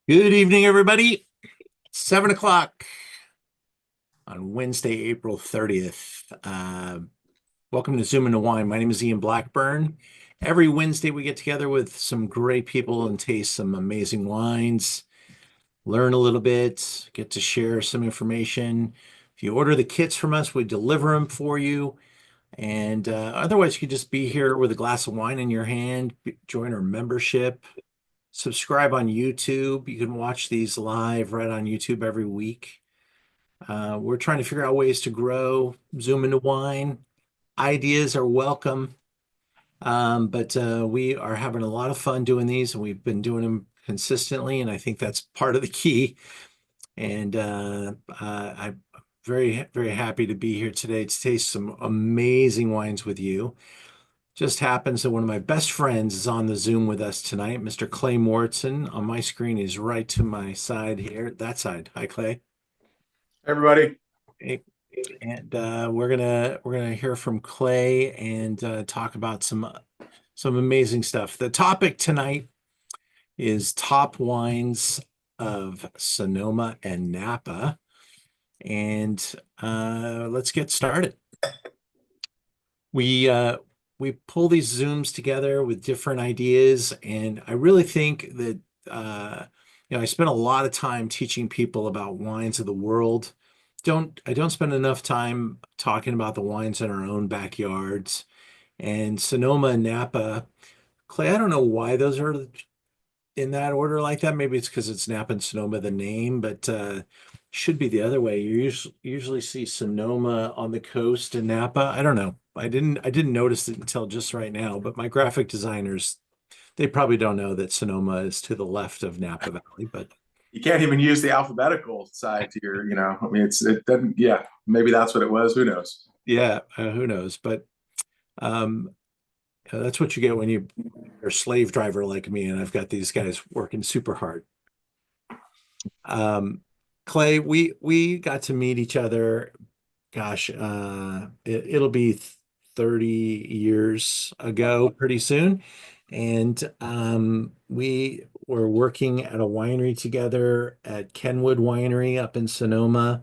Good evening, everybody. 7 o'clock on Wednesday, April 30th. Welcome to Zoom into Wine. My name is Ian Blackburn. Every Wednesday, we get together with some great people and taste some amazing wines, learn a little bit, get to share some information. If you order the kits from us, we deliver them for you. And otherwise, you could just be here with a glass of wine in your hand, join our membership. Subscribe on YouTube. You can watch these live right on YouTube every week. We're trying to figure out ways to grow, Zoom into wine. Ideas are welcome. But we are having a lot of fun doing these, and we've been doing them consistently, and I think that's part of the key. And I'm very, very happy to be here today to taste some amazing wines with you. Just happens that one of my best friends is on the Zoom with us tonight, Mr. Clay Mortson. On my screen, is right to my side here, that side. Hi, Clay. Everybody. Hey. And we're gonna hear from Clay and talk about some amazing stuff. The topic tonight is top wines of Sonoma and Napa, and let's get started. We we pull these Zooms together with different ideas, and I really think that I spend a lot of time teaching people about wines of the world. I don't spend enough time talking about the wines in our own backyards. And Sonoma and Napa, Clay, I don't know why those are in that order like that. Maybe it's because it's Napa and Sonoma, the name, but should be the other way. You usually see Sonoma on the coast and Napa. I don't know. I didn't notice it until just right now, but my graphic designers, they probably don't know that Sonoma is to the left of Napa Valley, but You can't even use the alphabetical side to I mean, it doesn't, yeah, maybe that's what it was. Who knows? yeah, who knows? But um, that's what you get when you're a slave driver like me, and I've got these guys working super hard. Um, Clay, we got to meet each other. Gosh, it'll be 30 years ago pretty soon. And we were working at a winery together at Kenwood Winery up in Sonoma.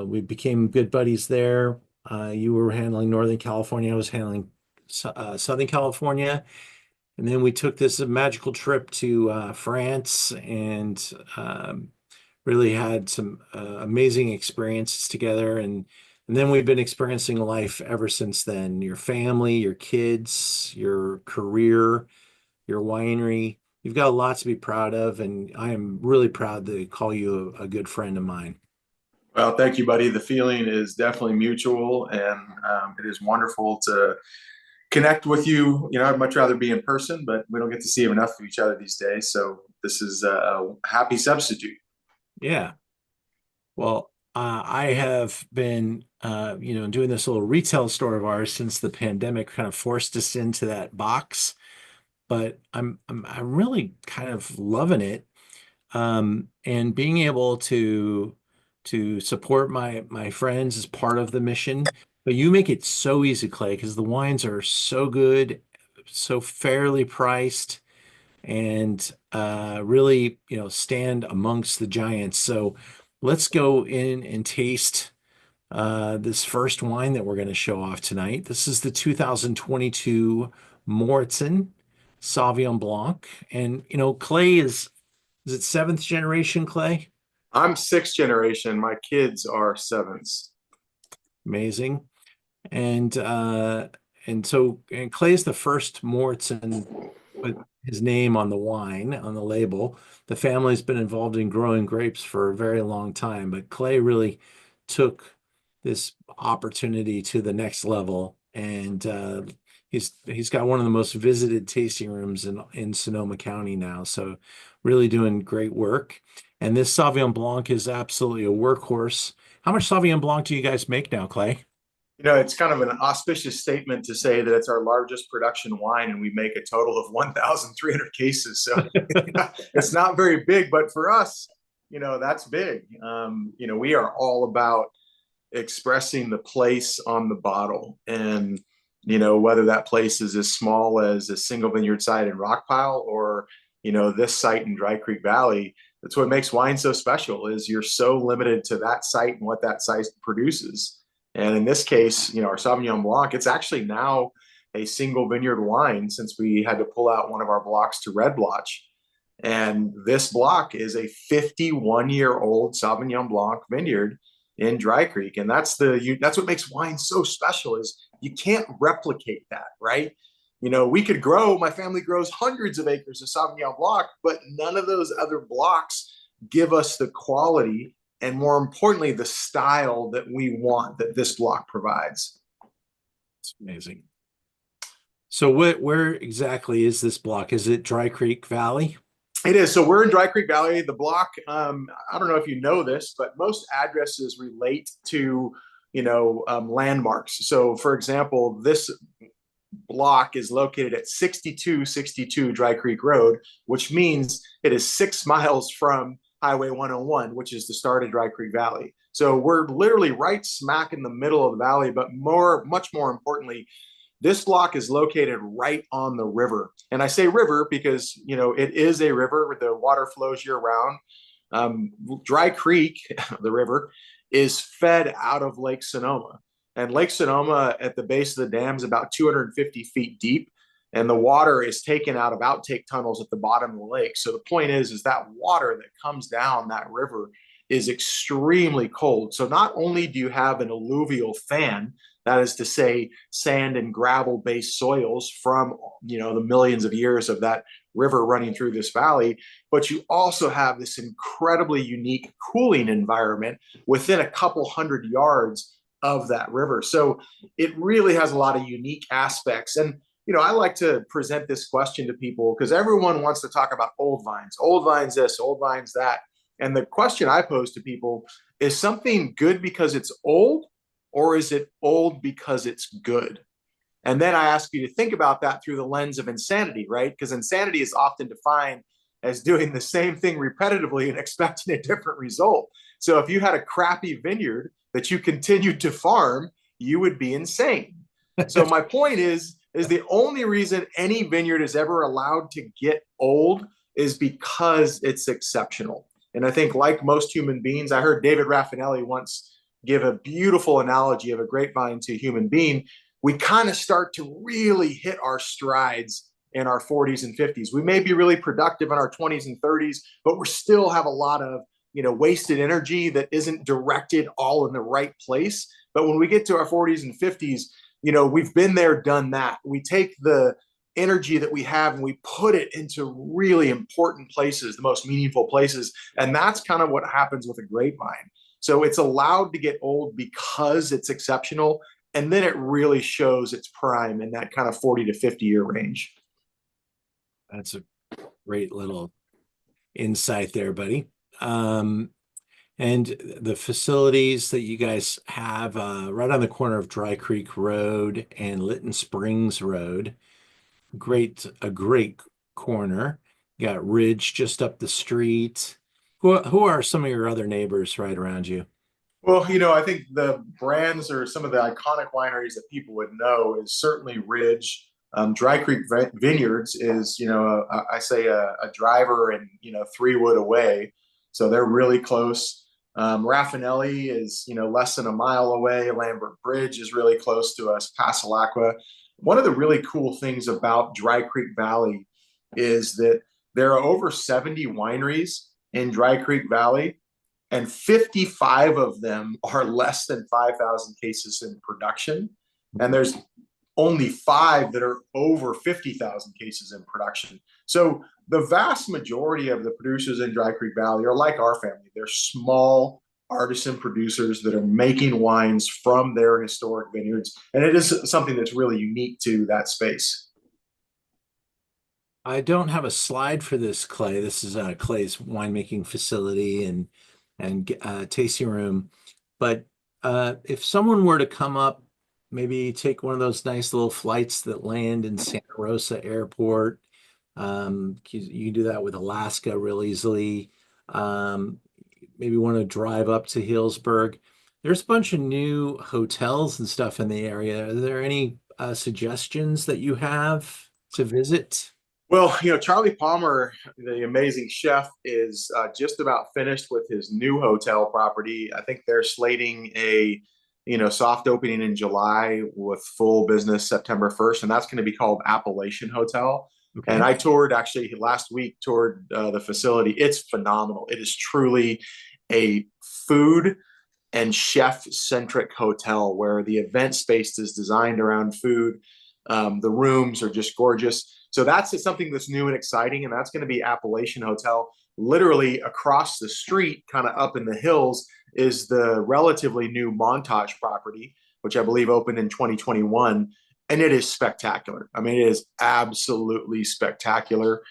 We became good buddies there. You were handling Northern California, I was handling Southern California. And then we took this magical trip to France and really had some amazing experiences together. And then we've been experiencing life ever since then. Your family, your kids, your career, your winery. You've got a lot to be proud of, and I am really proud to call you a good friend of mine. Well, thank you, buddy. The feeling is definitely mutual, and it is wonderful to connect with you. I'd much rather be in person, but we don't get to see enough of each other these days. So this is a happy substitute. Yeah. Well, I have been, doing this little retail store of ours since the pandemic kind of forced us into that box. But I'm really kind of loving it, and being able to support my friends is part of the mission. But you make it so easy, Clay, because the wines are so good, so fairly priced, and really, stand amongst the giants. So let's go in and taste this first wine that we're going to show off tonight. This is the 2022 Mauritz Sauvignon Blanc. And, Clay is it seventh generation Clay? I'm sixth generation. My kids are sevens. Amazing. And Clay is the first Mauritz put his name on the wine, on the label. The family's been involved in growing grapes for a very long time, but Clay really took this opportunity to the next level. And he's got one of the most visited tasting rooms in Sonoma County now. So really doing great work. And this Sauvignon Blanc is absolutely a workhorse. How much Sauvignon Blanc do you guys make now, Clay? It's kind of an auspicious statement to say that it's our largest production wine and we make a total of 1,300 cases. So it's not very big, but for us, that's big. We are all about expressing the place on the bottle. And, whether that place is as small as a single vineyard site in Rockpile or this site in Dry Creek Valley. That's what makes wine so special, is you're so limited to that site and what that site produces. And in this case, our Sauvignon Blanc, it's actually now a single vineyard wine, since we had to pull out one of our blocks to red blotch. And this block is a 51-year-old Sauvignon Blanc vineyard in Dry Creek. And that's what makes wine so special, is you can't replicate that, right? My family grows hundreds of acres of Sauvignon Blanc, but none of those other blocks give us the quality and, more importantly, the style that we want, that this block provides. It's amazing. So where exactly is this block? Is it Dry Creek Valley? It is. So we're in Dry Creek Valley. The block, I don't know if you know this, but most addresses relate to, landmarks. So, for example, this block is located at 6262 Dry Creek Road, which means it is 6 miles from Highway 101, which is the start of Dry Creek Valley. So we're literally right smack in the middle of the valley, but much more importantly, this block is located right on the river. And I say river because, it is a river where the water flows year round. Dry Creek, the river, is fed out of Lake Sonoma. And Lake Sonoma at the base of the dam is about 250 feet deep. And the water is taken out of outtake tunnels at the bottom of the lake. So the point is that water that comes down that river is extremely cold. So not only do you have an alluvial fan, that is to say, sand and gravel-based soils from, the millions of years of that river running through this valley, but you also have this incredibly unique cooling environment within a couple hundred yards of that river. So it really has a lot of unique aspects. And, I like to present this question to people because everyone wants to talk about old vines this, old vines that. And the question I pose to people is something good because it's old, or is it old because it's good? And then I ask you to think about that through the lens of insanity, right? Because insanity is often defined as doing the same thing repetitively and expecting a different result. So if you had a crappy vineyard that you continued to farm, you would be insane. So my point is the only reason any vineyard is ever allowed to get old is because it's exceptional. And I think, like most human beings, I heard David Raffinelli once give a beautiful analogy of a grapevine to a human being. We kind of start to really hit our strides in our 40s and 50s. We may be really productive in our 20s and 30s, but we still have a lot of wasted energy that isn't directed all in the right place. But when we get to our 40s and 50s, we've been there, done that. We take the energy that we have and we put it into really important places, the most meaningful places. And that's kind of what happens with a grapevine. So it's allowed to get old because it's exceptional. And then it really shows its prime in that kind of 40 to 50 year range. That's a great little insight there, buddy. And the facilities that you guys have right on the corner of Dry Creek Road and Lytton Springs Road, a great corner. You got Ridge just up the street. Who are some of your other neighbors right around you? Well, I think the brands or some of the iconic wineries that people would know is certainly Ridge. Dry Creek Vineyards is, I say a driver and, 3 wood away. So they're really close. Raffinelli is, less than a mile away. Lambert Bridge is really close to us. Passalacqua. One of the really cool things about Dry Creek Valley is that there are over 70 wineries in Dry Creek Valley, and 55 of them are less than 5,000 cases in production. And there's only 5 that are over 50,000 cases in production. So the vast majority of the producers in Dry Creek Valley are like our family. They're small artisan producers that are making wines from their historic vineyards. And it is something that's really unique to that space. I don't have a slide for this, Clay. This is Clay's winemaking facility and tasting room. But if someone were to come up, maybe take one of those nice little flights that land in Santa Rosa Airport. You can do that with Alaska real easily. Maybe want to drive up to Healdsburg. There's a bunch of new hotels and stuff in the area. Are there any suggestions that you have to visit? Well, Charlie Palmer, the amazing chef, is just about finished with his new hotel property. I think they're slating a, soft opening in July with full business September 1st, and that's going to be called Appalachian Hotel. And Okay. I toured actually last week, toured the facility. It's phenomenal. It is truly a food and chef centric hotel where the event space is designed around food. The rooms are just gorgeous. So that's something that's new and exciting. And that's going to be Appalachian Hotel. Literally across the street, kind of up in the hills, is the relatively new Montage property, which I believe opened in 2021. And it is spectacular. I mean, it is absolutely spectacular.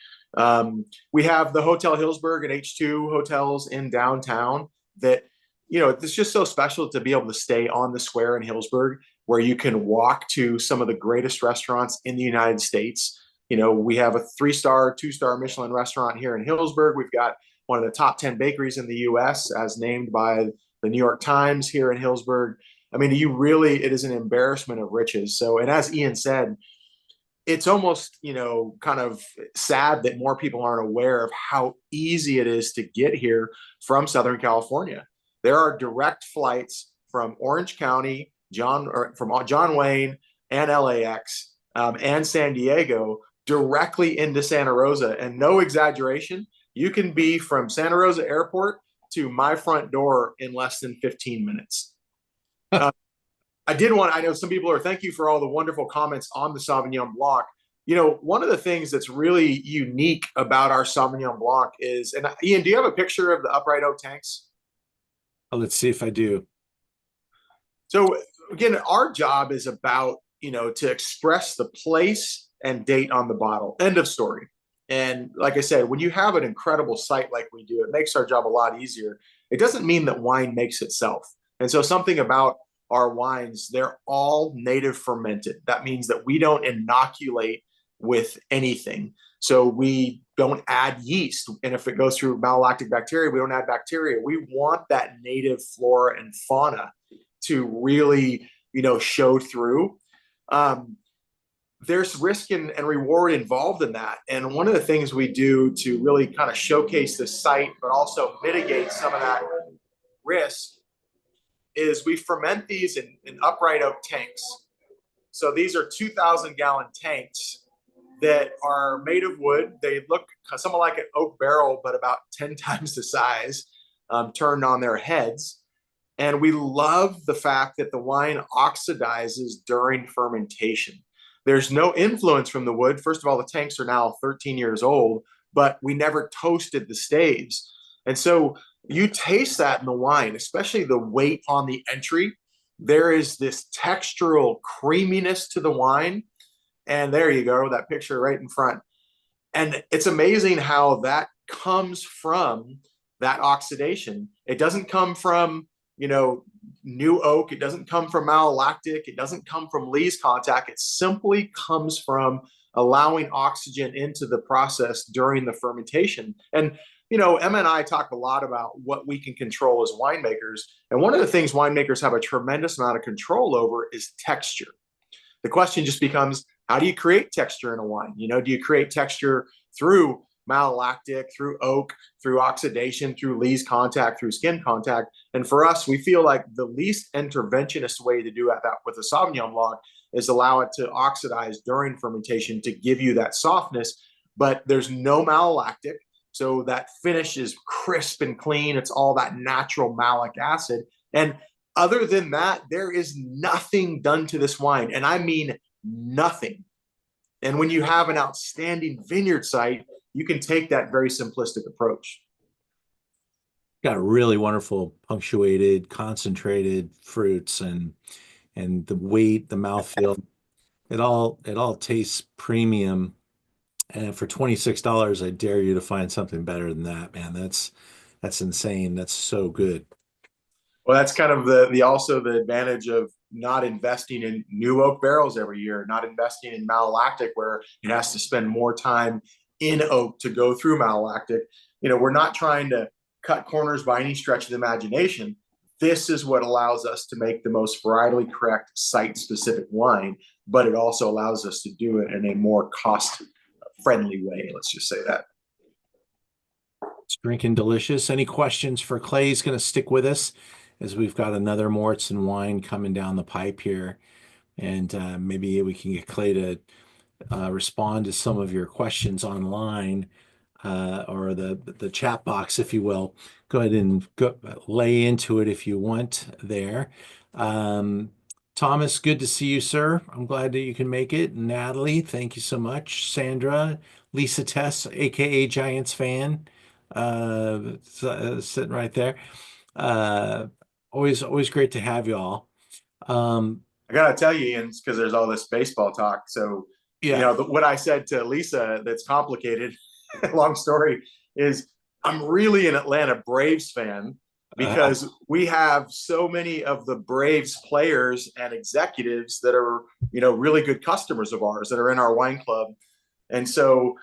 We have the Hotel Hillsburg and H2 hotels in downtown that, it's just so special to be able to stay on the square in Hillsburg where you can walk to some of the greatest restaurants in the United States. We have a 3-star, 2-star Michelin restaurant here in Hillsburg. We've got one of the top 10 bakeries in the US as named by the New York Times here in Hillsburg. I mean, it is an embarrassment of riches. So, and as Ian said, it's almost, kind of sad that more people aren't aware of how easy it is to get here from Southern California. There are direct flights from Orange County, from John Wayne and LAX and San Diego directly into Santa Rosa. And no exaggeration, you can be from Santa Rosa Airport to my front door in less than 15 minutes. I know some people thank you for all the wonderful comments on the Sauvignon Blanc. One of the things that's really unique about our Sauvignon Blanc is, and Ian, do you have a picture of the upright oak tanks? Let's see if I do. So again, our job is about, to express the place and date on the bottle. End of story. And like I said, when you have an incredible site like we do, it makes our job a lot easier. It doesn't mean that wine makes itself. And so something about our wines, they're all native fermented. That means that we don't inoculate with anything. So we don't add yeast. And if it goes through malolactic bacteria, we don't add bacteria. We want that native flora and fauna to really, show through. There's risk and reward involved in that. And one of the things we do to really kind of showcase the site, but also mitigate some of that risk, is we ferment these in upright oak tanks. So these are 2,000-gallon tanks that are made of wood. They look somewhat like an oak barrel, but about 10 times the size, turned on their heads. And we love the fact that the wine oxidizes during fermentation. There's no influence from the wood. First of all, the tanks are now 13 years old, but we never toasted the staves. And so you taste that in the wine, especially the weight on the entry. There is this textural creaminess to the wine. And there you go, that picture right in front. And it's amazing how that comes from that oxidation. It doesn't come from, new oak. It doesn't come from malolactic. It doesn't come from lees contact. It simply comes from allowing oxygen into the process during the fermentation. And, Emma and I talk a lot about what we can control as winemakers. And one of the things winemakers have a tremendous amount of control over is texture. The question just becomes, how do you create texture in a wine? Do you create texture through malolactic, through oak, through oxidation, through lees contact, through skin contact? And for us, we feel like the least interventionist way to do that with a Sauvignon Blanc is allow it to oxidize during fermentation to give you that softness, but there's no malolactic. So that finish is crisp and clean. It's all that natural malic acid. And other than that, there is nothing done to this wine. And I mean nothing. And when you have an outstanding vineyard site, you can take that very simplistic approach. Got really wonderful punctuated, concentrated fruits and the weight, the mouthfeel. It all tastes premium. And for $26, I dare you to find something better than that, man. That's insane. That's so good. Well, that's kind of the also the advantage of not investing in new oak barrels every year, not investing in malolactic where it has to spend more time in oak to go through malolactic. We're not trying to cut corners by any stretch of the imagination. This is what allows us to make the most varietally correct site-specific wine, but it also allows us to do it in a more cost friendly way. Let's just say that. It's drinking delicious. Any questions for Clay? He's going to stick with us as we've got another Morts and wine coming down the pipe here. And maybe we can get Clay to respond to some of your questions online or the chat box, if you will. Go ahead and lay into it if you want there. Um, Thomas, good to see you, sir. I'm glad that you can make it. Natalie, thank you so much. Sandra, Lisa Tess, aka Giants fan, sitting right there. Uh, always great to have you all. Um, I gotta tell you, Ian, because there's all this baseball talk. So, yeah. what I said to Lisa that's complicated, long story, is I'm really an Atlanta Braves fan Uh, because we have so many of the Braves players and executives that are, really good customers of ours that are in our wine club. And so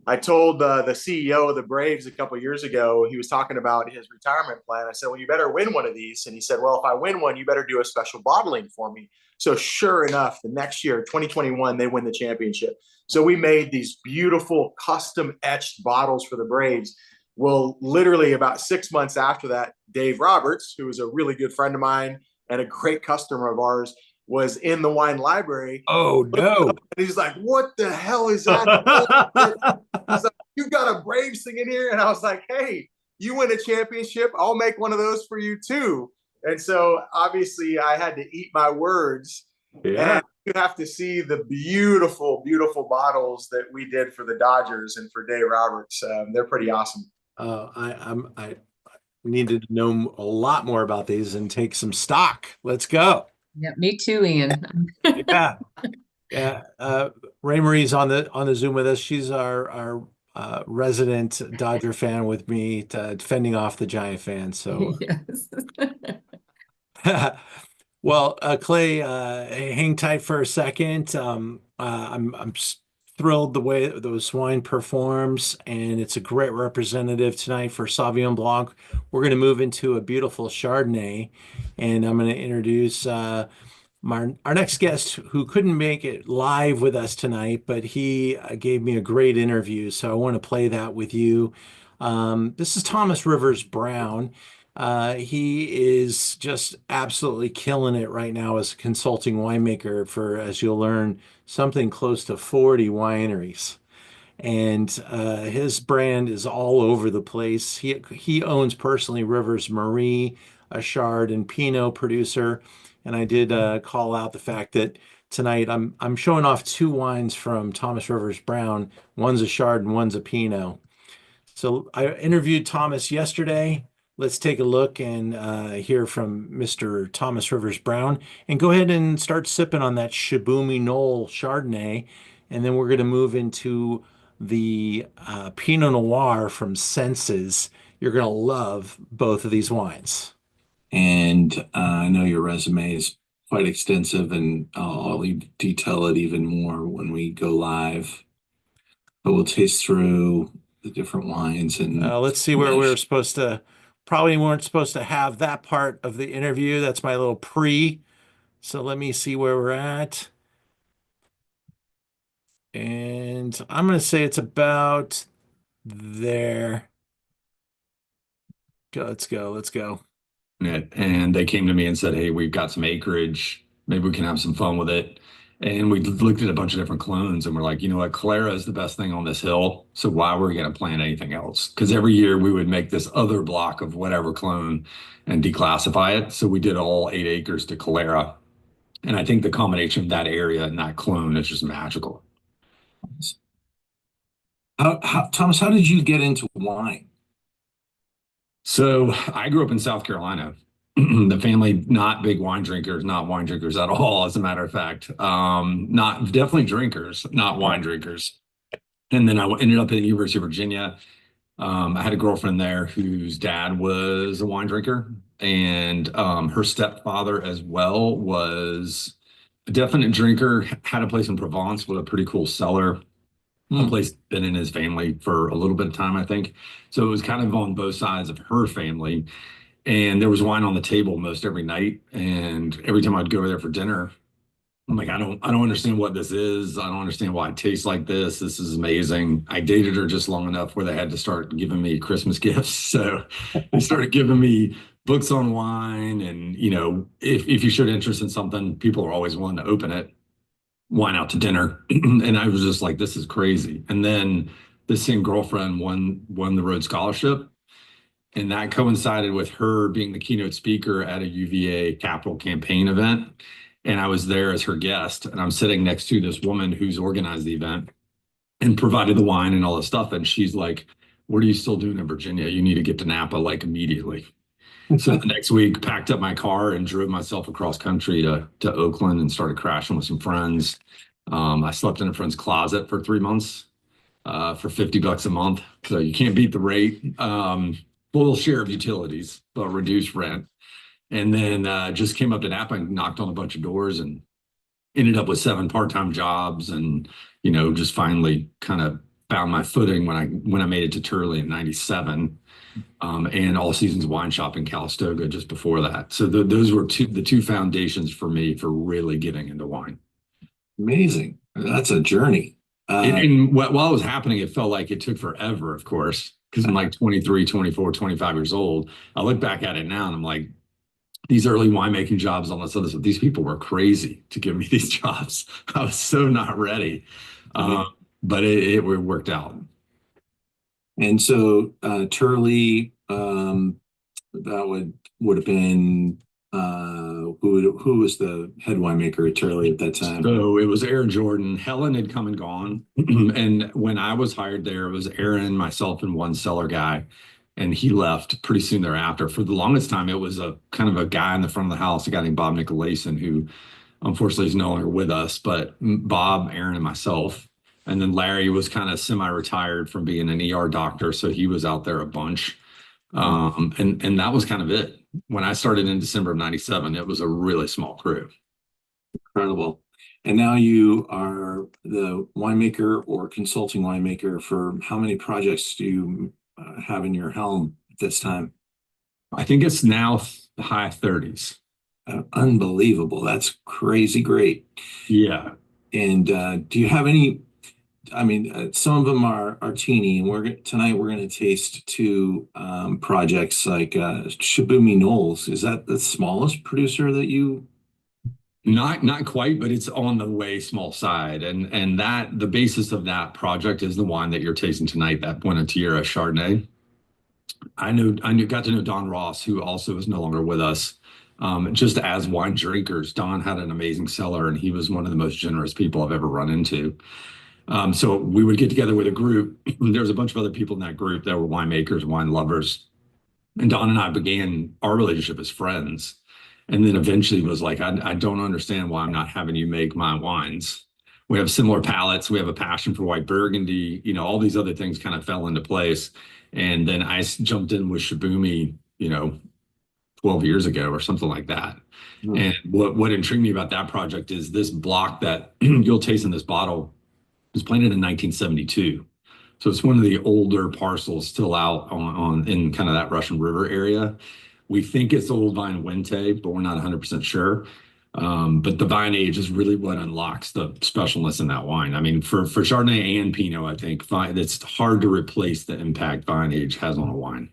I told the CEO of the Braves a couple of years ago, he was talking about his retirement plan. I said, well, you better win one of these. And he said, well, if I win one, you better do a special bottling for me. So sure enough, the next year, 2021, they win the championship. So we made these beautiful custom etched bottles for the Braves. Well, literally about 6 months after that, Dave Roberts, who is a really good friend of mine and a great customer of ours, was in the wine library. oh no. And he's like, what the hell is that? He's like, you got a Braves thing in here? And I was like, hey, you win a championship, I'll make one of those for you too. And so obviously I had to eat my words. Yeah. And you have to see the beautiful, beautiful bottles that we did for the Dodgers and for Dave Roberts. They're pretty awesome. I needed to know a lot more about these and take some stock. Let's go. Yeah, me too, Ian. Yeah. Yeah. Ray Marie's on the Zoom with us. She's our resident Dodger fan with me, defending off the Giant fan. So Yes. well, Clay, hang tight for a second. I'm thrilled the way those wine performs, and it's a great representative tonight for Sauvignon Blanc. We're going to move into a beautiful Chardonnay, and I'm going to introduce our next guest, who couldn't make it live with us tonight, but he gave me a great interview, so I want to play that with you. This is Thomas Rivers Brown. He is just absolutely killing it right now as a consulting winemaker for, as you'll learn, something close to 40 wineries. And his brand is all over the place. He owns personally Rivers Marie, a Chard and Pinot producer. And I did call out the fact that tonight I'm showing off two wines from Thomas Rivers Brown. One's a Chard and one's a Pinot. So I interviewed Thomas yesterday. Let's take a look and hear from Mr. Thomas Rivers Brown, and go ahead and start sipping on that Shibumi Knoll Chardonnay. And then we're going to move into the Pinot Noir from Senses. You're going to love both of these wines. And I know your resume is quite extensive, and I'll detail it even more when we go live. But we'll taste through the different wines and let's see where we were supposed to. Probably weren't supposed to have that part of the interview. That's my little pre. So let me see where we're at. And I'm going to say it's about there. Let's go. Let's go. And they came to me and said, hey, we've got some acreage. Maybe we can have some fun with it. And we looked at a bunch of different clones and we're like, you know what? Clara is the best thing on this hill. So why were we going to plant anything else? Because every year we would make this other block of whatever clone and declassify it. So we did all 8 acres to Clara. And I think the combination of that area and that clone is just magical. Thomas, how did you get into wine? So I grew up in South Carolina. The family, not big wine drinkers, not wine drinkers at all, as a matter of fact. Not definitely drinkers, not wine drinkers. And then I ended up at the University of Virginia. I had a girlfriend there whose dad was a wine drinker, and her stepfather as well was a definite drinker, had a place in Provence with a pretty cool cellar. A place been in his family for a little bit of time, I think. So it was kind of on both sides of her family. And there was wine on the table most every night. And every time I'd go over there for dinner, I'm like, I don't understand what this is. I don't understand why it tastes like this. This is amazing. I dated her just long enough where they had to start giving me Christmas gifts. So they started giving me books on wine. And, if you showed interest in something, people are always willing to open it, wine out to dinner. And I was just like, this is crazy. And then this same girlfriend won the Rhodes Scholarship. And that coincided with her being the keynote speaker at a UVA capital campaign event. And I was there as her guest. And I'm sitting next to this woman who's organized the event and provided the wine and all this stuff. And she's like, "What are you still doing in Virginia? You need to get to Napa like immediately." So the next week, packed up my car and drove myself across country to Oakland and started crashing with some friends. I slept in a friend's closet for 3 months for $50 a month. So you can't beat the rate. Full share of utilities, but reduced rent. And then just came up to Napa and knocked on a bunch of doors and ended up with 7 part-time jobs, and just finally kind of found my footing when I made it to Turley in '97, and All Seasons Wine Shop in Calistoga just before that. So those were the two foundations for me for really getting into wine. Amazing. That's a journey. And while it was happening, it felt like it took forever, of course, because I'm like 23, 24, 25 years old. I look back at it now and I'm like, these early winemaking jobs, all this other stuff, these people were crazy to give me these jobs. I was so not ready. But it worked out. And so Turley, that would have been who was the head winemaker at Turley at that time? So it was Aaron Jordan. Helen had come and gone. And when I was hired there, it was Aaron, myself, and one cellar guy. And he left pretty soon thereafter. For the longest time, it was a kind of a guy in the front of the house, a guy named Bob Nicolason, who unfortunately is no longer with us, but Bob, Aaron, and myself. And then Larry was kind of semi-retired from being an ER doctor, so he was out there a bunch. And that was kind of it. When I started in December of '97, it was a really small crew. Incredible. And now you are the winemaker or consulting winemaker for how many projects do you have in your helm at this time? I think it's now high 30s. Unbelievable. That's crazy great. Yeah. And do you have any? I mean, some of them are teeny, and tonight we're going to taste 2 projects like Shibumi Knolls. Is that the smallest producer that you? Not quite, but it's on the way small side. And that the basis of that project is the wine that you're tasting tonight, that Buena Tierra Chardonnay. Got to know Don Ross, who also is no longer with us. Just as wine drinkers, Don had an amazing cellar, and he was one of the most generous people I've ever run into. So we would get together with a group. There was a bunch of other people in that group that were winemakers, wine lovers. And Don and I began our relationship as friends. And then eventually was like, I don't understand why I'm not having you make my wines. We have similar palates. We have a passion for white Burgundy. All these other things kind of fell into place. And then I jumped in with Shibumi, 12 years ago or something like that. Mm. And what intrigued me about that project is this block that you'll taste in this bottle was planted in 1972. So it's one of the older parcels still out on in kind of that Russian River area. We think it's Old Vine Wente, but we're not 100% sure. But the vine age is really what unlocks the specialness in that wine. I mean, for Chardonnay and Pinot, I think it's hard to replace the impact vine age has on a wine.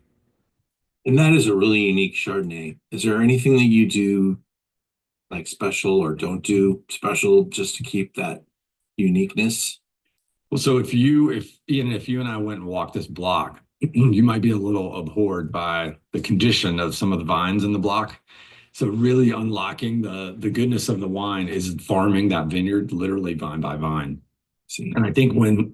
And that is a really unique Chardonnay. Is there anything that you do like special or don't do special just to keep that uniqueness? Well, so if you and I went and walked this block, you might be a little abhorred by the condition of some of the vines in the block. So really unlocking the goodness of the wine is farming that vineyard literally vine by vine. And I think when,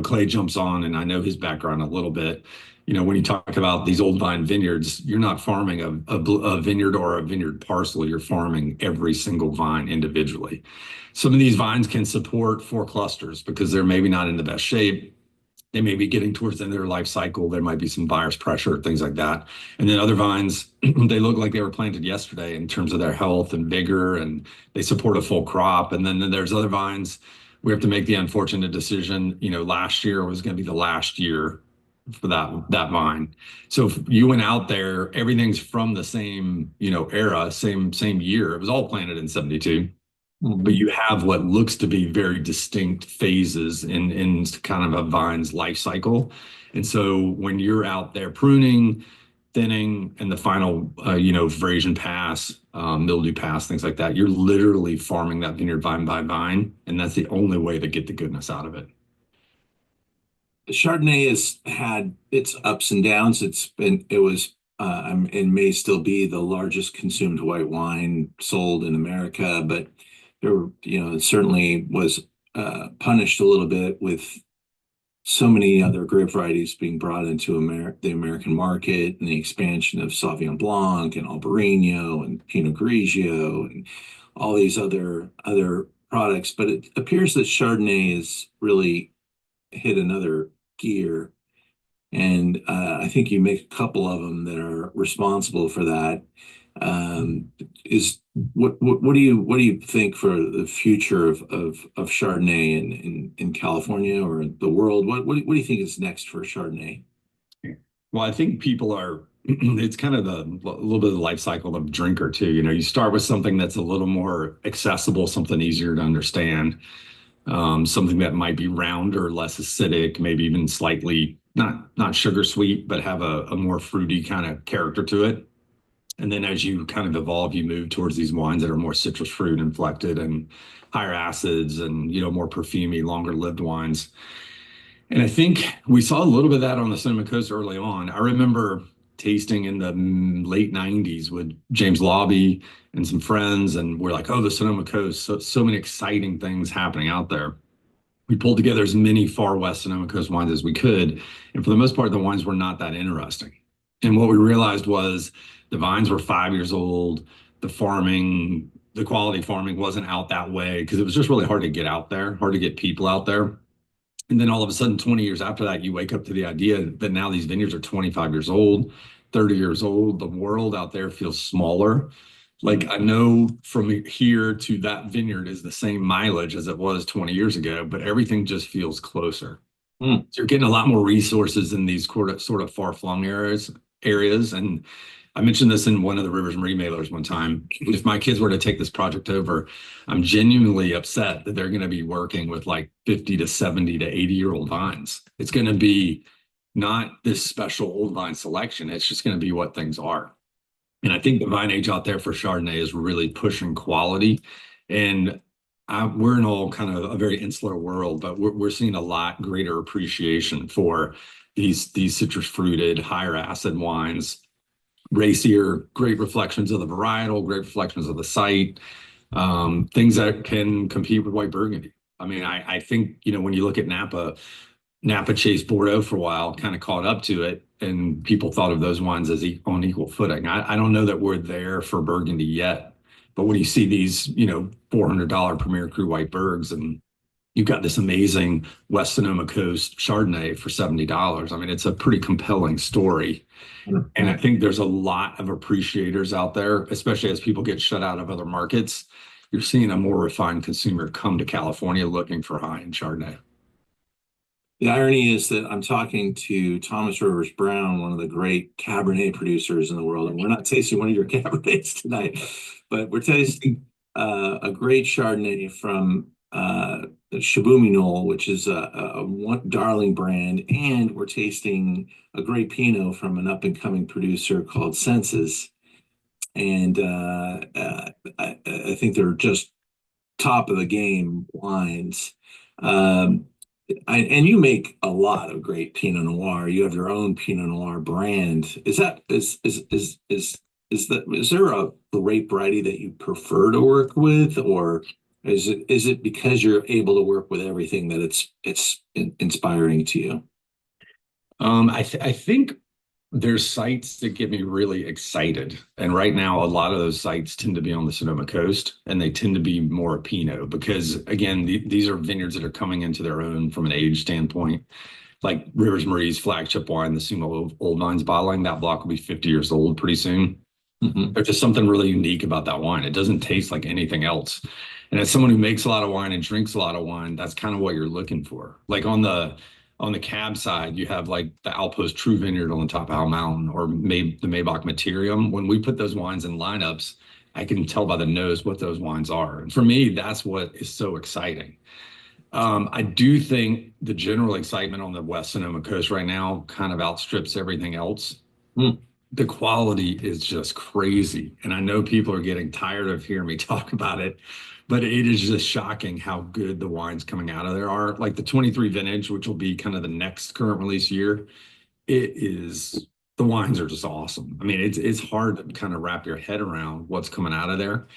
Clay jumps on, and I know his background a little bit, when you talk about these old vine vineyards, you're not farming a vineyard or a vineyard parcel, you're farming every single vine individually. Some of these vines can support 4 clusters because they're maybe not in the best shape. They may be getting towards the end of their life cycle. There might be some virus pressure, things like that. And then other vines, they look like they were planted yesterday in terms of their health and vigor, and they support a full crop. And then there's other vines, we have to make the unfortunate decision, last year was going to be the last year for that vine. So if you went out there, everything's from the same, era, same year. It was all planted in '72. but you have what looks to be very distinct phases in kind of a vine's life cycle. And so when you're out there pruning, thinning, and the final, veraison pass, mildew pass, things like that, you're literally farming that vineyard vine by vine, and that's the only way to get the goodness out of it. Chardonnay has had its ups and downs. It was, and may still be the largest consumed white wine sold in America, but it certainly was punished a little bit with so many other grape varieties being brought into the American market and the expansion of Sauvignon Blanc and Albarino and Pinot Grigio and all these other products. But it appears that Chardonnay has really hit another gear, and I think you make a couple of them that are responsible for that. Is what do you think for the future of Chardonnay in California or the world? What do you think is next for Chardonnay? Well, I think people are, it's kind of a little bit of the life cycle of drinker too. You start with something that's a little more accessible, something easier to understand, something that might be rounder, less acidic, maybe even slightly not sugar sweet, but have a more fruity kind of character to it. And then as you kind of evolve, you move towards these wines that are more citrus fruit inflected and higher acids and, more perfumey, longer lived wines. And I think we saw a little bit of that on the Sonoma Coast early on. I remember tasting in the late 90s with James Lobby and some friends, and we're like, oh, the Sonoma Coast, so many exciting things happening out there. We pulled together as many far west Sonoma Coast wines as we could. And for the most part, the wines were not that interesting. And what we realized was the vines were 5 years old. The quality farming wasn't out that way because it was just really hard to get out there, hard to get people out there. And then all of a sudden, 20 years after that, you wake up to the idea that now these vineyards are 25 years old, 30 years old. The world out there feels smaller. Like I know from here to that vineyard is the same mileage as it was 20 years ago, but everything just feels closer. So you're getting a lot more resources in these sort of far-flung areas. And I mentioned this in one of the Rivers Marie mailers one time. If my kids were to take this project over, I'm genuinely upset that they're going to be working with like 50 to 70 to 80-year-old vines. It's going to be not this special old vine selection. It's just going to be what things are. And I think the vine age out there for Chardonnay is really pushing quality. And we're in all kind of a very insular world, but we're seeing a lot greater appreciation for these citrus fruited, higher acid wines, racier, great reflections of the varietal, great reflections of the site, things that can compete with white Burgundy. I mean, I think, when you look at Napa chased Bordeaux for a while, kind of caught up to it, and people thought of those wines as on equal footing. I don't know that we're there for Burgundy yet, but when you see these, $400 Premier Cru white Bergs, and you've got this amazing West Sonoma Coast Chardonnay for $70, I mean, it's a pretty compelling story. And I think there's a lot of appreciators out there, especially as people get shut out of other markets. You're seeing a more refined consumer come to California looking for high-end Chardonnay. The irony is that I'm talking to Thomas Rivers Brown, one of the great Cabernet producers in the world, and we're not tasting one of your Cabernets tonight, but we're tasting a great Chardonnay from Chibouminol, which is a darling brand, and we're tasting a great Pinot from an up-and-coming producer called Senses, and I think they're just top of the game wines. And you make a lot of great Pinot Noir. You have your own Pinot Noir brand. Is there a grape variety that you prefer to work with, or is it because you're able to work with everything that it's inspiring to you? I think there's sites that get me really excited. And right now, a lot of those sites tend to be on the Sonoma Coast, and they tend to be more Pinot because, again, these are vineyards that are coming into their own from an age standpoint. Like Rivers Marie's flagship wine, the Sumo Old Vines bottling, that block will be 50 years old pretty soon. There's just something really unique about that wine. It doesn't taste like anything else. And as someone who makes a lot of wine and drinks a lot of wine, that's kind of what you're looking for. Like on the cab side, you have like the Alpo's True Vineyard on the top of Owl Mountain, or the Maybach Materium. When we put those wines in lineups, I can tell by the nose what those wines are. And for me, that's what is so exciting. I do think the general excitement on the West Sonoma coast right now kind of outstrips everything else. Hmm. The quality is just crazy. And I know people are getting tired of hearing me talk about it, but it is just shocking how good the wines coming out of there are. Like the 23 vintage, which will be kind of the next current release year, it is the wines are just awesome. I mean, it's hard to kind of wrap your head around what's coming out of there.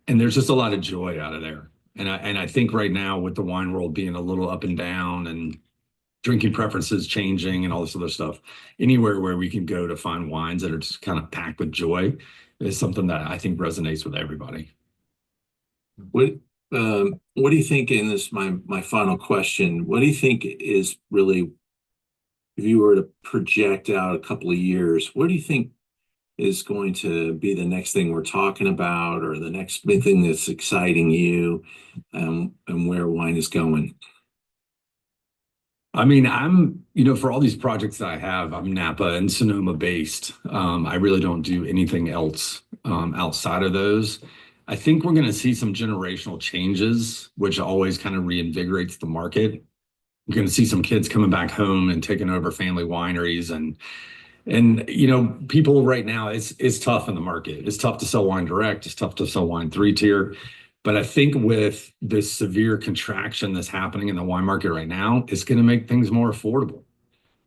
And there's just a lot of joy out of there. And I think right now with the wine world being a little up and down and drinking preferences changing and all this other stuff, anywhere where we can go to find wines that are just kind of packed with joy is something that I think resonates with everybody. What what do you think, in this my final question, what do you think is really, if you were to project out a couple of years, what do you think is going to be the next thing we're talking about, or the next big thing that's exciting you, and where wine is going? I mean, for all these projects that I have, I'm Napa and Sonoma based. I really don't do anything else outside of those. I think we're going to see some generational changes, which always kind of reinvigorates the market. You're going to see some kids coming back home and taking over family wineries, and people right now, it's tough in the market. It's tough to sell wine direct. It's tough to sell wine three tier. But I think with this severe contraction that's happening in the wine market right now, it's going to make things more affordable.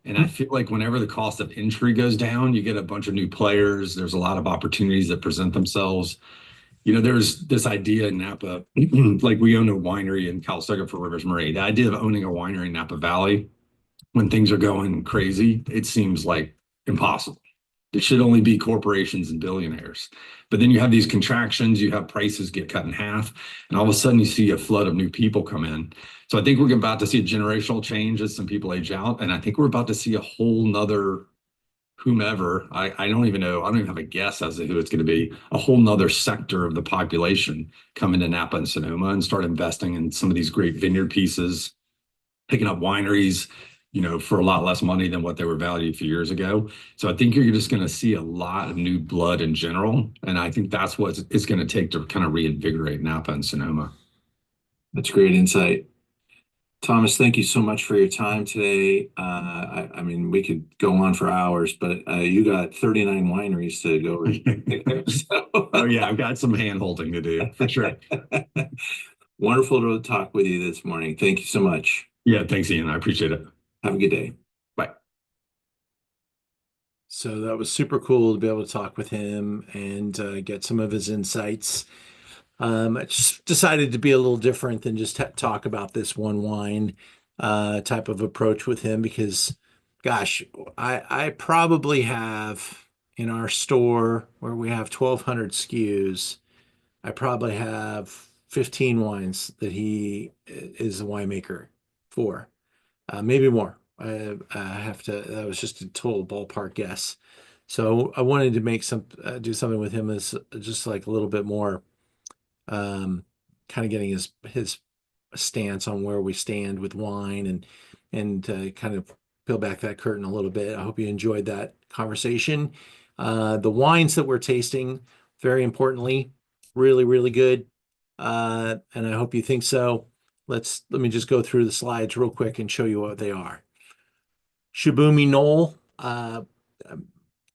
And I feel like whenever the cost of entry goes down, you get a bunch of new players. There's a lot of opportunities that present themselves. There's this idea in Napa, like we own a winery in Calistoga for Rivers Murray. The idea of owning a winery in Napa Valley when things are going crazy, it seems like impossible. It should only be corporations and billionaires. But then you have these contractions, you have prices get cut in half, and all of a sudden you see a flood of new people come in. So I think we're about to see a generational change as some people age out. And I think we're about to see a whole nother whomever, I don't even know, I don't even have a guess as to who it's going to be, a whole nother sector of the population come into Napa and Sonoma and start investing in some of these great vineyard pieces, picking up wineries, for a lot less money than what they were valued a few years ago. So I think you're just going to see a lot of new blood in general. And I think that's what it's going to take to kind of reinvigorate Napa and Sonoma. That's great insight. Thomas, thank you so much for your time today. I mean, we could go on for hours, but you got 39 wineries to go. Oh yeah, I've got some hand holding to do for sure. Wonderful to talk with you this morning. Thank you so much. Yeah, thanks, Ian. I appreciate it. Have a good day. Bye. So that was super cool to be able to talk with him and get some of his insights. I just decided to be a little different than just talk about this one wine type of approach with him, because, gosh, I probably have, in our store where we have 1,200 SKUs, I probably have 15 wines that he is a winemaker for, maybe more. I have to. That was just a total ballpark guess. So I wanted to make do something with him as just like a little bit more, kind of getting his stance on where we stand with wine, and kind of peel back that curtain a little bit. I hope you enjoyed that conversation. The wines that we're tasting, very importantly, really, really good. And I hope you think so. Let me just go through the slides real quick and show you what they are. Shibumi Knoll.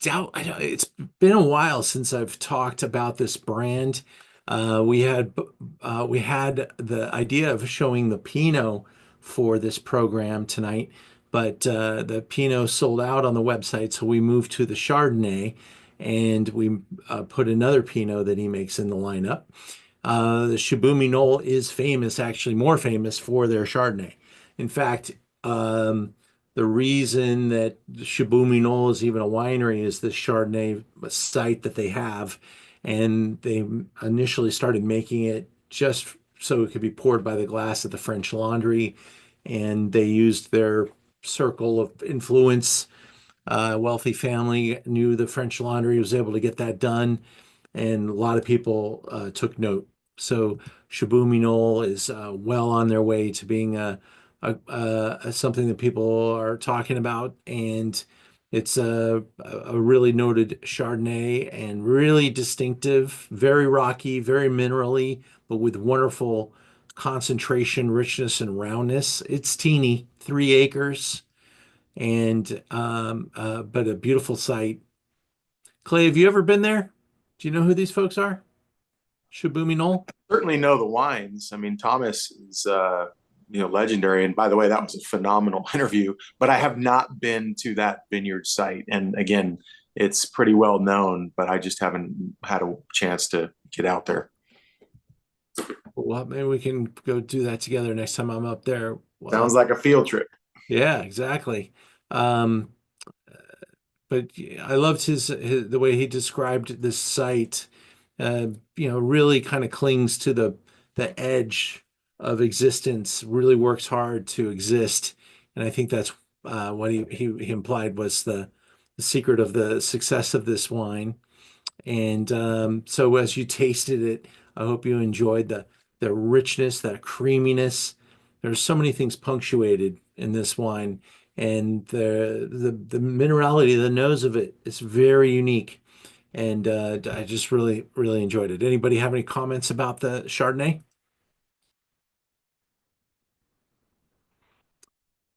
It's been a while since I've talked about this brand. We had the idea of showing the Pinot for this program tonight, but the Pinot sold out on the website, so we moved to the Chardonnay, and we put another Pinot that he makes in the lineup. The Shibumi Knoll is famous, actually more famous for their Chardonnay. In fact, the reason that Shibumi Knoll is even a winery is the Chardonnay site that they have. And they initially started making it just so it could be poured by the glass at the French Laundry. And they used their circle of influence. Wealthy family knew the French Laundry, was able to get that done. And a lot of people took note. So Shibumi Knoll is well on their way to being something that people are talking about, and It's a really noted Chardonnay and really distinctive, very rocky, very minerally, but with wonderful concentration, richness, and roundness. It's teeny, 3 acres, and but a beautiful site. Clay, have you ever been there? Do you know who these folks are? Shaboomy Knoll? Certainly know the wines. I mean, Thomas is legendary. And by the way, that was a phenomenal interview. But I have not been to that vineyard site. And again, it's pretty well known, but I just haven't had a chance to get out there. Well, maybe we can go do that together next time I'm up there. Well, Sounds like a field trip. yeah, exactly. Um, but I loved the way he described this site. Really kind of clings to the edge of existence, really works hard to exist. And I think that's what he implied was the secret of the success of this wine. And so as you tasted it, I hope you enjoyed the richness, that creaminess. There's so many things punctuated in this wine, and the minerality, the nose of it is very unique. And I just really, really enjoyed it. Anybody have any comments about the Chardonnay?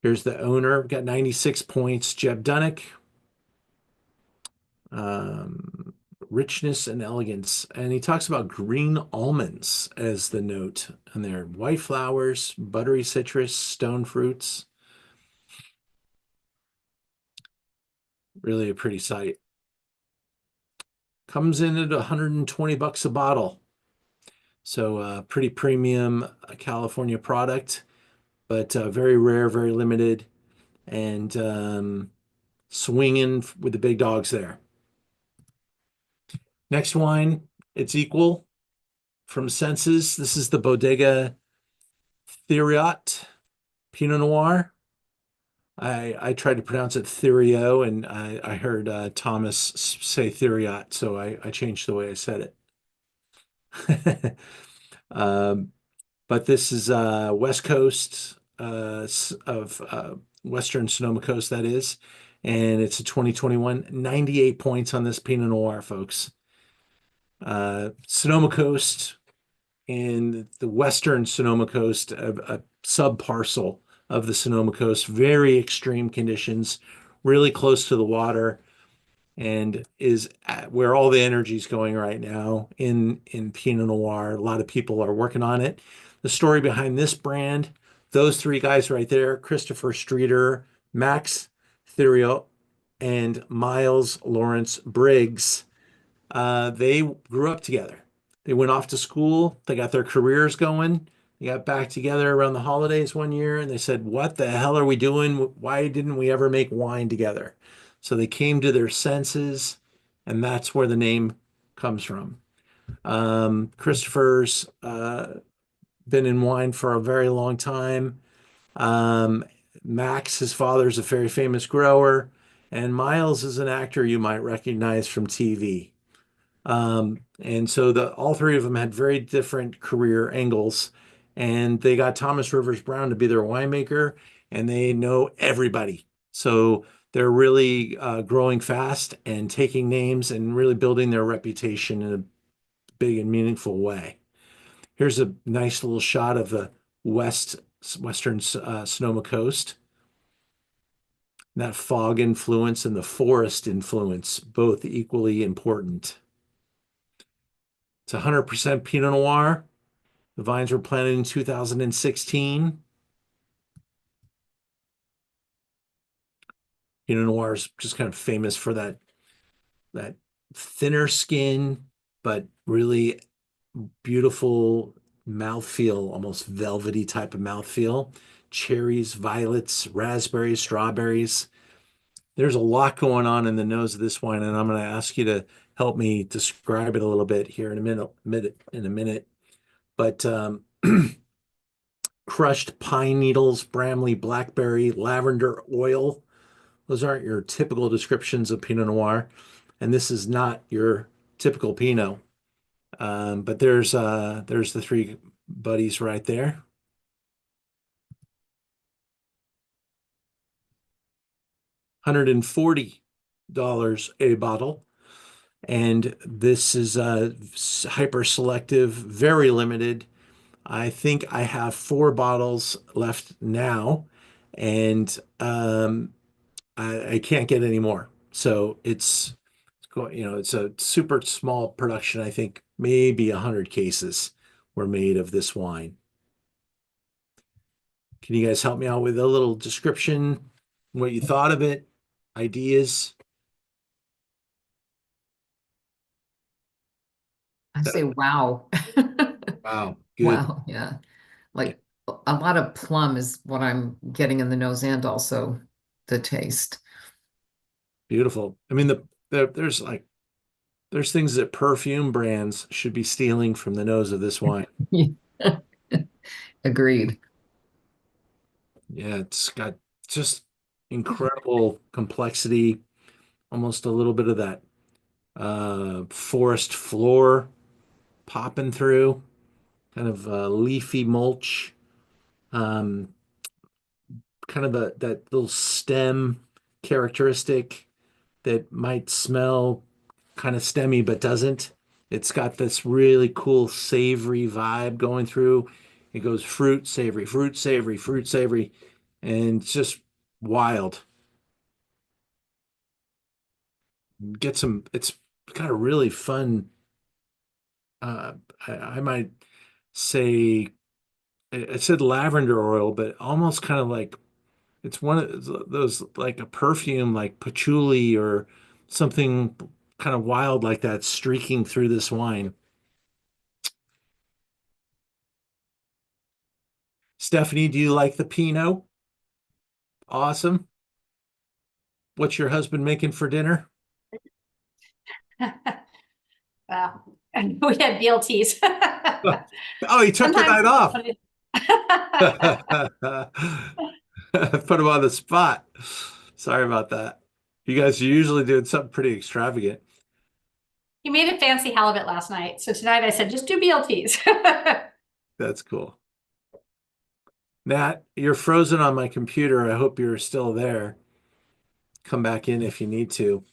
Here's the owner, got 96 points, Jeb Dunnick. Um, Richness and elegance. And he talks about green almonds as the note and they're white flowers, buttery citrus, stone fruits. Really a pretty sight. Comes in at $120 a bottle. So pretty premium California product, but very rare, very limited, and swinging with the big dogs there. Next wine, it's equal from Senses. This is the Bodega Theriot Pinot Noir. I tried to pronounce it Therio, and I heard Thomas say Theriot, so I changed the way I said it. But this is West Coast of Western Sonoma Coast, that is, and it's a 2021, 98 points on this Pinot Noir, folks. Sonoma Coast and the Western Sonoma Coast, a sub-parcel of the Sonoma Coast, very extreme conditions, really close to the water, and is where all the energy is going right now in Pinot Noir. A lot of people are working on it. The story behind this brand, those three guys right there, Christopher Streeter, Max Theriot, and Miles Lawrence Briggs, they grew up together. They went off to school. They got their careers going. They got back together around the holidays one year and they said, what the hell are we doing? Why didn't we ever make wine together? So they came to their senses, and that's where the name comes from. Christopher's been in wine for a very long time. Max, his father's a very famous grower, and Miles is an actor you might recognize from TV. And so all three of them had very different career angles, and they got Thomas Rivers Brown to be their winemaker, and they know everybody. So they're really growing fast and taking names and really building their reputation in a big and meaningful way. Here's a nice little shot of the western Sonoma Coast. That fog influence and the forest influence, both equally important. It's 100% Pinot Noir. The vines were planted in 2016. Pinot Noir is just kind of famous for that thinner skin, but really beautiful mouthfeel, almost velvety type of mouthfeel. Cherries, violets, raspberries, strawberries. There's a lot going on in the nose of this wine, and I'm going to ask you to help me describe it a little bit here in a minute. But crushed pine needles, Bramley blackberry, lavender oil. Those aren't your typical descriptions of Pinot Noir, and this is not your typical Pinot. But there's the three buddies right there. $140 a bottle. And this is hyper selective, very limited. I think I have 4 bottles left now, and I can't get any more. So it's a super small production. I think maybe 100 cases were made of this wine. Can you guys help me out with a little description, what you thought of it, ideas? I say, wow. Wow, good, Wow, yeah. Like a lot of plum is what I'm getting in the nose and also the taste. beautiful. I mean, there's things that perfume brands should be stealing from the nose of this wine. Agreed. Yeah, it's got just incredible complexity, almost a little bit of that forest floor popping through, kind of leafy mulch, um, kind of that little stem characteristic that might smell kind of stemmy but doesn't. It's got this really cool savory vibe going through. It goes fruit, savory, fruit, savory, fruit, savory, and it's just wild. It's got a really fun, I might say, I said lavender oil, but almost kind of like it's one of those like a perfume like patchouli or something kind of wild like that streaking through this wine. Stephanie, do you like the Pinot? Awesome. What's your husband making for dinner? Wow. We had BLTs. Oh, he took the Sometimes night off. it's Put him on the spot. Sorry about that. You guys are usually doing something pretty extravagant. He made a fancy halibut last night. So tonight I said, just do BLTs. That's cool. Nat, you're frozen on my computer. I hope you're still there. Come back in if you need to.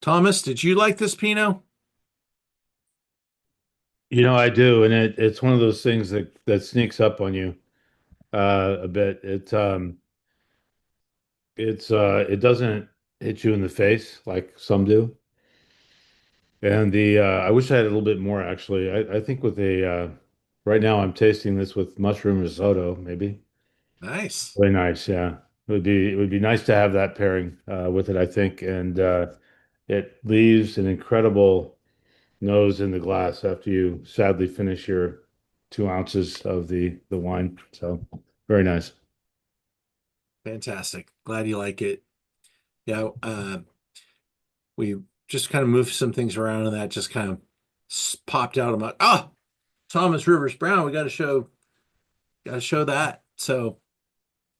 Thomas, did you like this Pinot? I do, and it's one of those things that sneaks up on you a bit. It doesn't hit you in the face like some do. And the I wish I had a little bit more actually. I think with a right now I'm tasting this with mushroom risotto, maybe. Nice. Really nice, yeah. It would be nice to have that pairing with it, I think. And it leaves an incredible nose in the glass after you sadly finish your 2 ounces of the wine. So very nice. Fantastic. Glad you like it. Yeah, we just kind of moved some things around and that just kind of popped out. I'm like, oh, Thomas Rivers Brown, we got to show that. So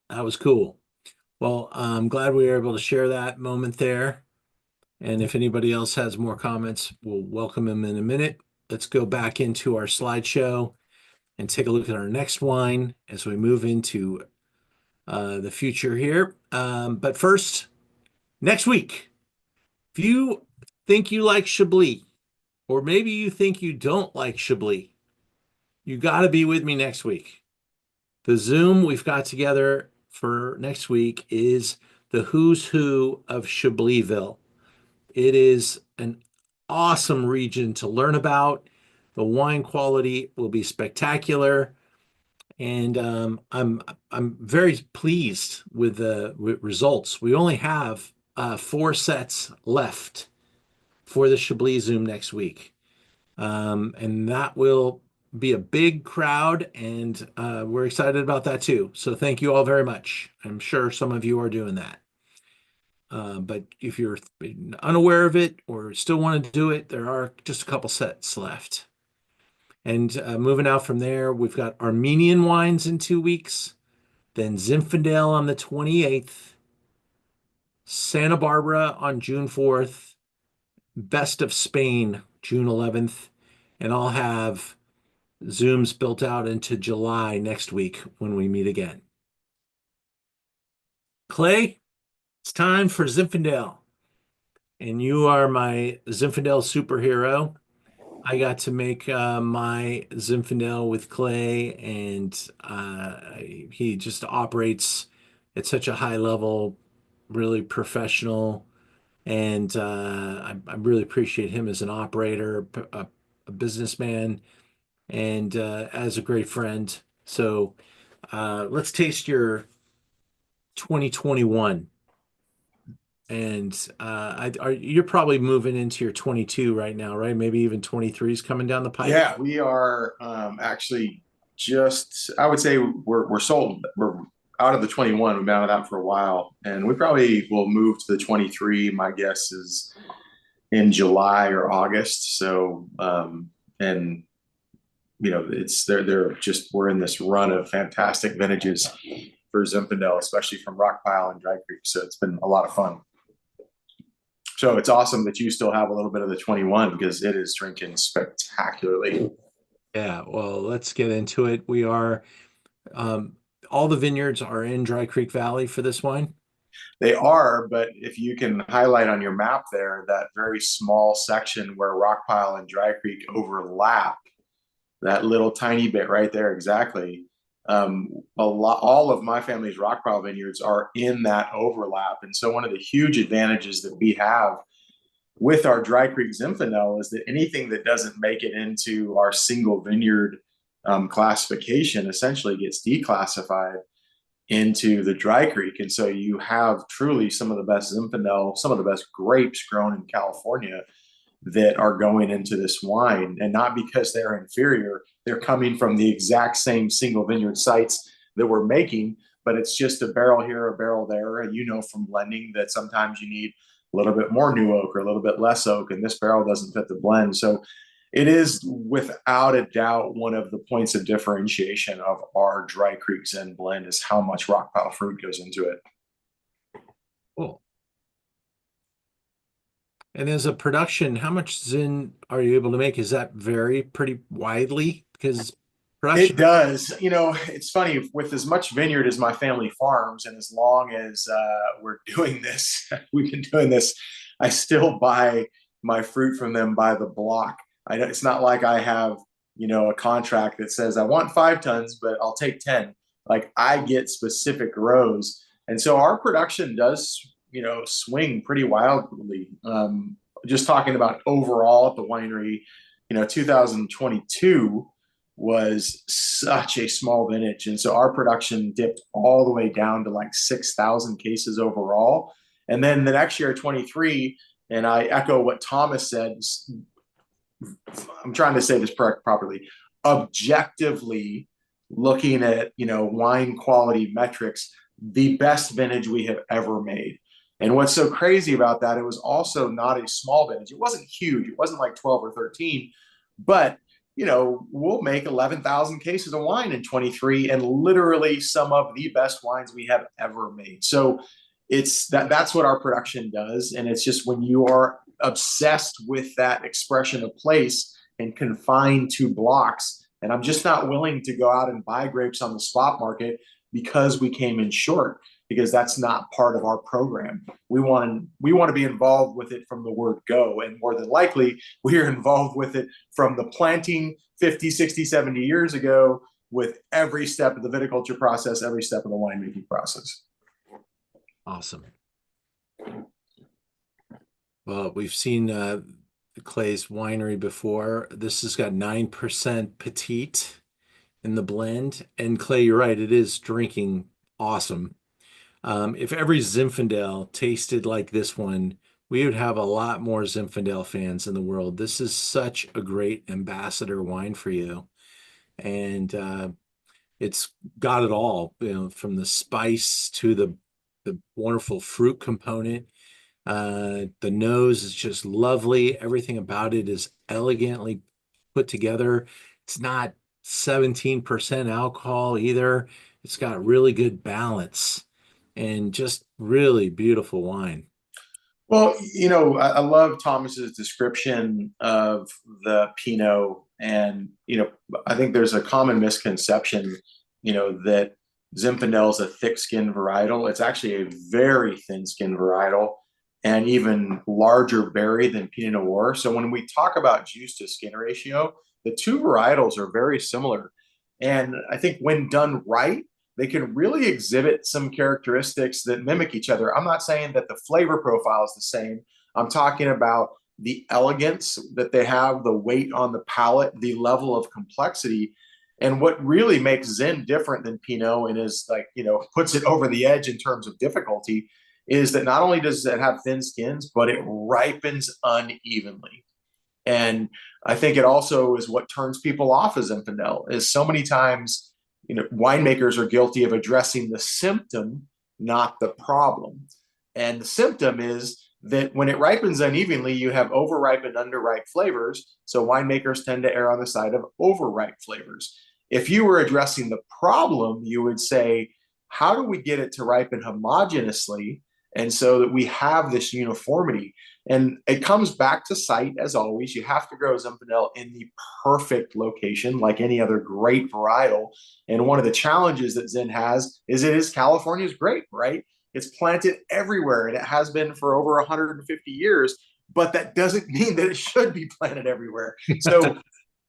that was cool. Well, I'm glad we were able to share that moment there. And if anybody else has more comments, we'll welcome them in a minute. Let's go back into our slideshow and take a look at our next wine as we move into the future here. But first, next week, if you think you like Chablis, or maybe you think you don't like Chablis, you got to be with me next week. The Zoom we've got together for next week is the who's who of Chablisville. It is an awesome region to learn about. The wine quality will be spectacular, and I'm very pleased with the results. We only have 4 sets left for the Chablis Zoom next week, and that will be a big crowd, and we're excited about that too. So thank you all very much. I'm sure some of you are doing that. But if you're unaware of it or still want to do it, there are just a couple sets left. And moving out from there, we've got Armenian wines in 2 weeks, then Zinfandel on the 28th, Santa Barbara on June 4th, Best of Spain June 11th, and I'll have Zooms built out into July next week when we meet again. Clay, It's time for Zinfandel. And you are my Zinfandel superhero. I got to make my Zinfandel with Clay, and he just operates at such a high level, really professional. And I really appreciate him as an operator, a businessman, and as a great friend. So let's taste your 2021. And you're probably moving into your 22 right now, right? Maybe even 23 is coming down the pipe. Yeah, we are actually just, I would say we're sold. We're out of the 21. We've been out of that for a while. And we probably will move to the 23. My guess is in July or August. So, and it's they're just, we're in this run of fantastic vintages for Zinfandel, especially from Rockpile and Dry Creek. So it's been a lot of fun. So it's awesome that you still have a little bit of the 21 because it is drinking spectacularly. Yeah, well, let's get into it. We are all the vineyards are in Dry Creek Valley for this wine. They are, but if you can highlight on your map there, that very small section where Rockpile and Dry Creek overlap, that little tiny bit right there, exactly. All of my family's Rockpile vineyards are in that overlap. And so one of the huge advantages that we have with our Dry Creek Zinfandel is that anything that doesn't make it into our single vineyard classification essentially gets declassified into the Dry Creek. And so you have truly some of the best Zinfandel, some of the best grapes grown in California that are going into this wine, and not because they're inferior. They're coming from the exact same single vineyard sites that we're making, but it's just a barrel here, a barrel there. And from blending that sometimes you need a little bit more new oak or a little bit less oak, and this barrel doesn't fit the blend. So it is without a doubt one of the points of differentiation of our Dry Creek Zen blend is how much Rockpile fruit goes into it. Cool. And as a production, how much Zin are you able to make? Is that vary pretty widely? Because production. It does. It's funny, with as much vineyard as my family farms, and as long as we're doing this, we've been doing this, I still buy my fruit from them by the block. It's not like I have, a contract that says I want 5 tons, but I'll take 10. Like, I get specific rows. And so our production does, swing pretty wildly. Just talking about overall at the winery, 2022 was such a small vintage. And so our production dipped all the way down to like 6,000 cases overall. And then the next year, 23, and I echo what Thomas said, I'm trying to say this properly, objectively looking at, wine quality metrics, the best vintage we have ever made. And what's so crazy about that, it was also not a small vintage. It wasn't huge. It wasn't like 12 or 13, but we'll make 11,000 cases of wine in 23, and literally some of the best wines we have ever made. So that's what our production does. And it's just, when you are obsessed with that expression of place and confined to blocks, and I'm just not willing to go out and buy grapes on the spot market because we came in short, because that's not part of our program. We want to be involved with it from the word go, and more than likely we are involved with it from the planting 50, 60, 70 years ago, with every step of the viticulture process, every step of the winemaking process. Awesome. Well, we've seen Clay's winery before. This has got 9% petite in the blend. And Clay, you're right, it is drinking awesome. If every Zinfandel tasted like this one, we would have a lot more Zinfandel fans in the world. This is such a great ambassador wine for you. And it's got it all, from the spice to the wonderful fruit component. The nose is just lovely. Everything about it is elegantly put together. It's not 17% alcohol either. It's got really good balance and just really beautiful wine. Well, I love Thomas's description of the Pinot, and I think there's a common misconception, that Zinfandel is a thick-skinned varietal. It's actually a very thin-skinned varietal and even larger berry than Pinot Noir. So when we talk about juice to skin ratio, the two varietals are very similar. And I think when done right, they can really exhibit some characteristics that mimic each other. I'm not saying that the flavor profile is the same. I'm talking about the elegance that they have, the weight on the palate, the level of complexity. And what really makes Zin different than Pinot and is like, puts it over the edge in terms of difficulty is that not only does it have thin skins, but it ripens unevenly. And I think it also is what turns people off of Zinfandel is so many times, winemakers are guilty of addressing the symptom, not the problem. And the symptom is that when it ripens unevenly, you have overripe and underripe flavors. So winemakers tend to err on the side of overripe flavors. If you were addressing the problem, you would say, how do we get it to ripen homogeneously and so that we have this uniformity? And it comes back to site, as always. You have to grow Zinfandel in the perfect location, like any other great varietal. And one of the challenges that Zin has is it is California's grape, right? It's planted everywhere, and it has been for over 150 years, but that doesn't mean that it should be planted everywhere. So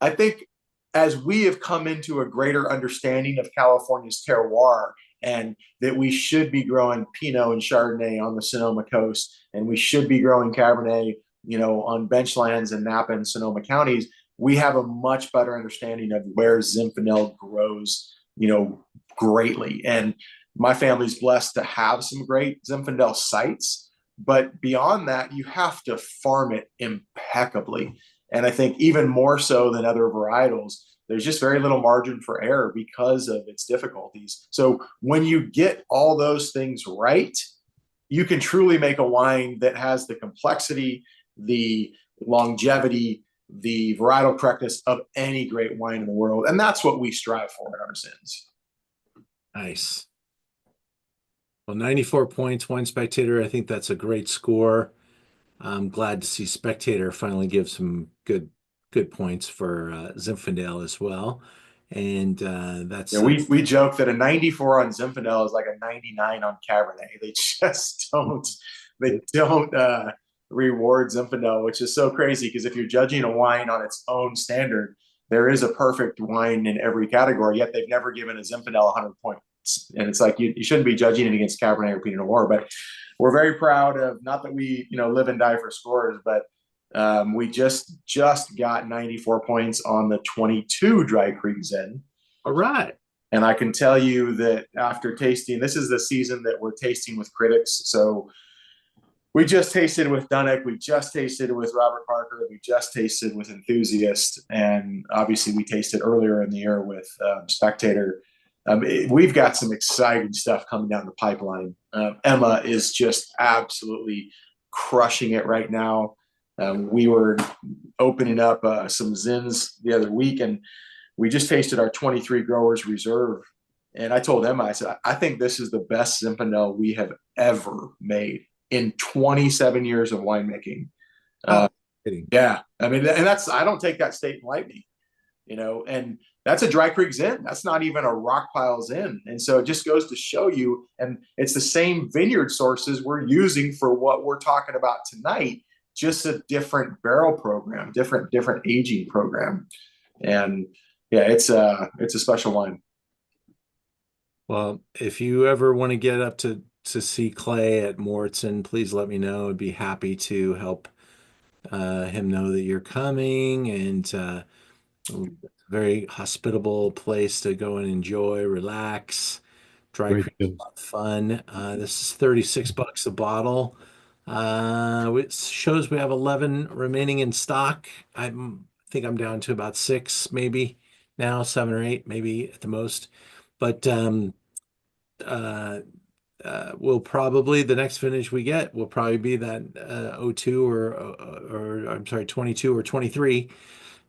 I think as we have come into a greater understanding of California's terroir and that we should be growing Pinot and Chardonnay on the Sonoma coast, and we should be growing Cabernet, on benchlands in Napa and Sonoma counties, we have a much better understanding of where Zinfandel grows, greatly. And my family's blessed to have some great Zinfandel sites, but beyond that, you have to farm it impeccably. And I think even more so than other varietals, there's just very little margin for error because of its difficulties. So when you get all those things right, you can truly make a wine that has the complexity, the longevity, the varietal correctness of any great wine in the world. And that's what we strive for at our Zins. Nice. Well, 94 points, Wine Spectator. I think that's a great score. I'm glad to see Spectator finally give some good points for Zinfandel as well. And that's we joke that a 94 on Zinfandel is like a 99 on Cabernet. They just don't reward Zinfandel, which is so crazy because if you're judging a wine on its own standard, there is a perfect wine in every category, yet they've never given a Zinfandel 100 points. And it's like you shouldn't be judging it against Cabernet or Pinot Noir, but we're very proud of, not that we live and die for scores, but we just got 94 points on the 22 Dry Creek Zin. all right. And I can tell you that after tasting, this is the season that we're tasting with critics. So we just tasted with Dunnick, we just tasted with Robert Parker, we just tasted with Enthusiast, and obviously we tasted earlier in the year with Spectator. We've got some exciting stuff coming down the pipeline. Emma is just absolutely crushing it right now. We were opening up some Zins the other week, and we just tasted our 23 Growers Reserve. And I told Emma, I said, I think this is the best Zinfandel we have ever made in 27 years of winemaking. Yeah. I mean, and I don't take that statement lightly, and that's a Dry Creek Zin. That's not even a rock pile Zin. And so it just goes to show you, and it's the same vineyard sources we're using for what we're talking about tonight, just a different barrel program, different aging program. And yeah, it's a special wine. Well, if you ever want to get up to see Clay at Mortson, please let me know. I'd be happy to help him know that you're coming, and very hospitable place to go and enjoy, relax. Dry Creek is a lot of fun. This is $36 a bottle. It shows we have 11 remaining in stock. I think I'm down to about 6, maybe now, 7 or 8, maybe at the most. But we'll probably, the next vintage we get will probably be that 02 or I'm sorry, 22 or 23.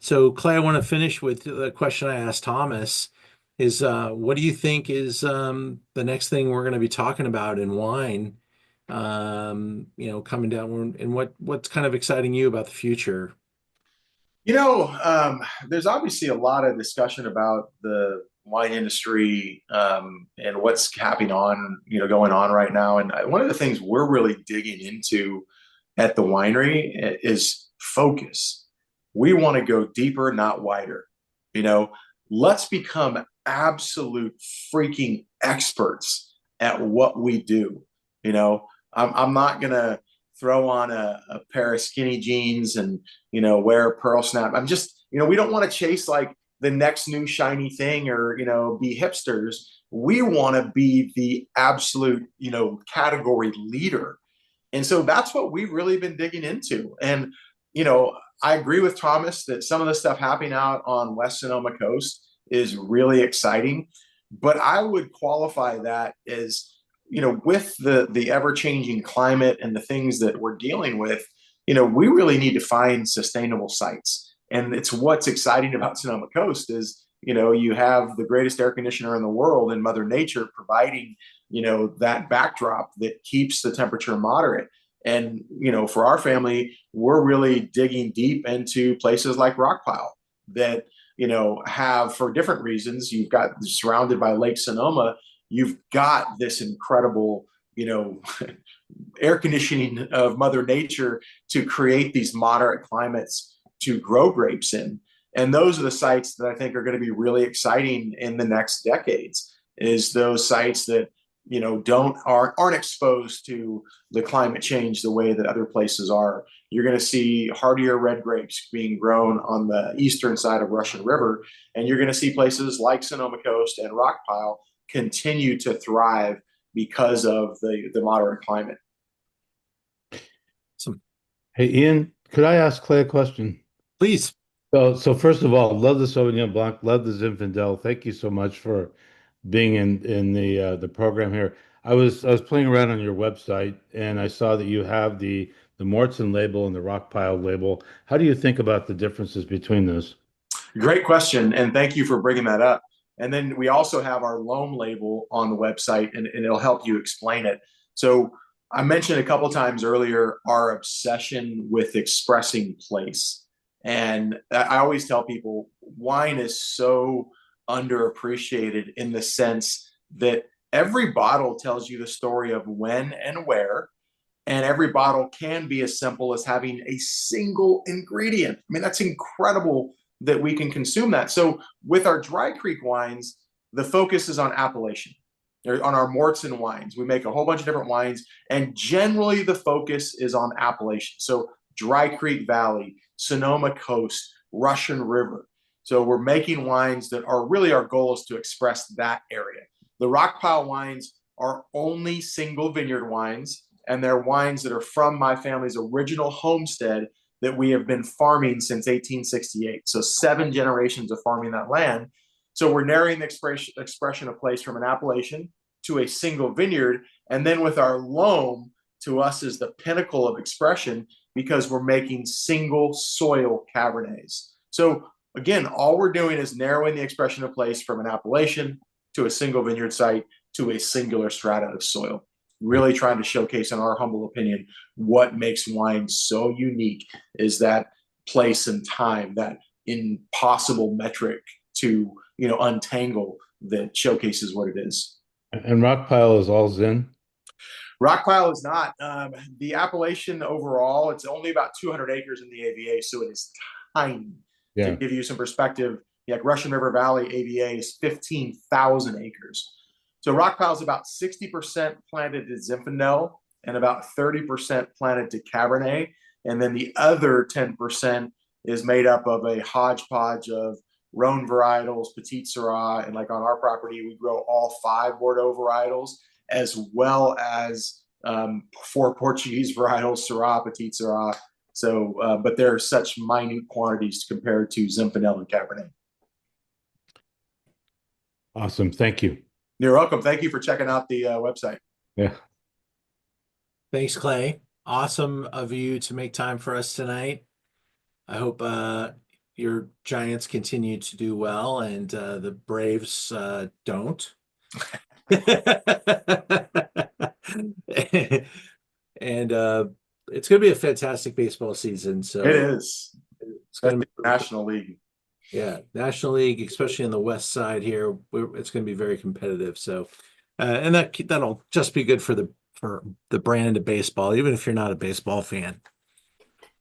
So Clay, I want to finish with the question I asked Thomas is, what do you think is the next thing we're going to be talking about in wine, coming down, and what's kind of exciting you about the future? There's obviously a lot of discussion about the wine industry and what's happening on, going on right now. And one of the things we're really digging into at the winery is focus. We want to go deeper, not wider. Let's become absolute freaking experts at what we do. I'm not going to throw on a pair of skinny jeans and, wear a pearl snap. I'm just, we don't want to chase like the next new shiny thing or, be hipsters. We want to be the absolute, category leader. And so that's what we've really been digging into. And, I agree with Thomas that some of the stuff happening out on West Sonoma coast is really exciting, but I would qualify that as, with the ever-changing climate and the things that we're dealing with, we really need to find sustainable sites. And it's what's exciting about Sonoma Coast is, you have the greatest air conditioner in the world and Mother Nature providing, that backdrop that keeps the temperature moderate. And, for our family, we're really digging deep into places like Rockpile that, have, for different reasons, you've got surrounded by Lake Sonoma, you've got this incredible, air conditioning of Mother Nature to create these moderate climates to grow grapes in. And those are the sites that I think are going to be really exciting in the next decades, is those sites that, aren't exposed to the climate change the way that other places are. You're going to see hardier red grapes being grown on the eastern side of Russian River, and you're going to see places like Sonoma Coast and Rockpile continue to thrive because of the moderate climate. Hey, Ian, could I ask Clay a question? Please. So first of all, love the Sauvignon Blanc, love the Zinfandel. Thank you so much for being in the program here. I was playing around on your website and I saw that you have the Morton label and the Rockpile label. How do you think about the differences between those? Great question, and thank you for bringing that up. And then we also have our loam label on the website, and it'll help you explain it. So I mentioned a couple times earlier our obsession with expressing place. And I always tell people wine is so underappreciated in the sense that every bottle tells you the story of when and where, and every bottle can be as simple as having a single ingredient. I mean, that's incredible that we can consume that. So with our Dry Creek wines, the focus is on appellation. On our Morton wines, we make a whole bunch of different wines, and generally the focus is on appellation. So Dry Creek Valley, Sonoma Coast, Russian River. So we're making wines that are really, our goal is to express that area. The Rockpile wines are only single vineyard wines, and they're wines that are from my family's original homestead that we have been farming since 1868. So 7 generations of farming that land. So we're narrowing the expression of place from an appellation to a single vineyard. And then with our loam, to us is the pinnacle of expression because we're making single soil Cabernets. So again, all we're doing is narrowing the expression of place from an appellation to a single vineyard site to a singular strata of soil. Really trying to showcase, in our humble opinion, what makes wine so unique is that place and time, that impossible metric to untangle, that showcases what it is. And Rockpile is all Zin? Rockpile is not. The appellation overall, it's only about 200 acres in the AVA, so it is tiny. Yeah. To give you some perspective, like Russian River Valley AVA is 15,000 acres. So Rockpile is about 60% planted to Zinfandel and about 30% planted to Cabernet. And then the other 10% is made up of a hodgepodge of Rhone varietals, Petit Syrah, and like on our property, we grow all 5 Bordeaux varietals, as well as 4 Portuguese varietals, Syrah, Petit Syrah. So, but they're such minute quantities compared to Zinfandel and Cabernet. Awesome. Thank you. You're welcome. Thank you for checking out the website. Yeah. Thanks, Clay. Awesome of you to make time for us tonight. I hope your Giants continue to do well and the Braves don't. And it's going to be a fantastic baseball season. So it is. It's going to be National League. Yeah, National League, especially in the west side here, it's going to be very competitive. So, and that'll just be good for the brand of baseball, even if you're not a baseball fan.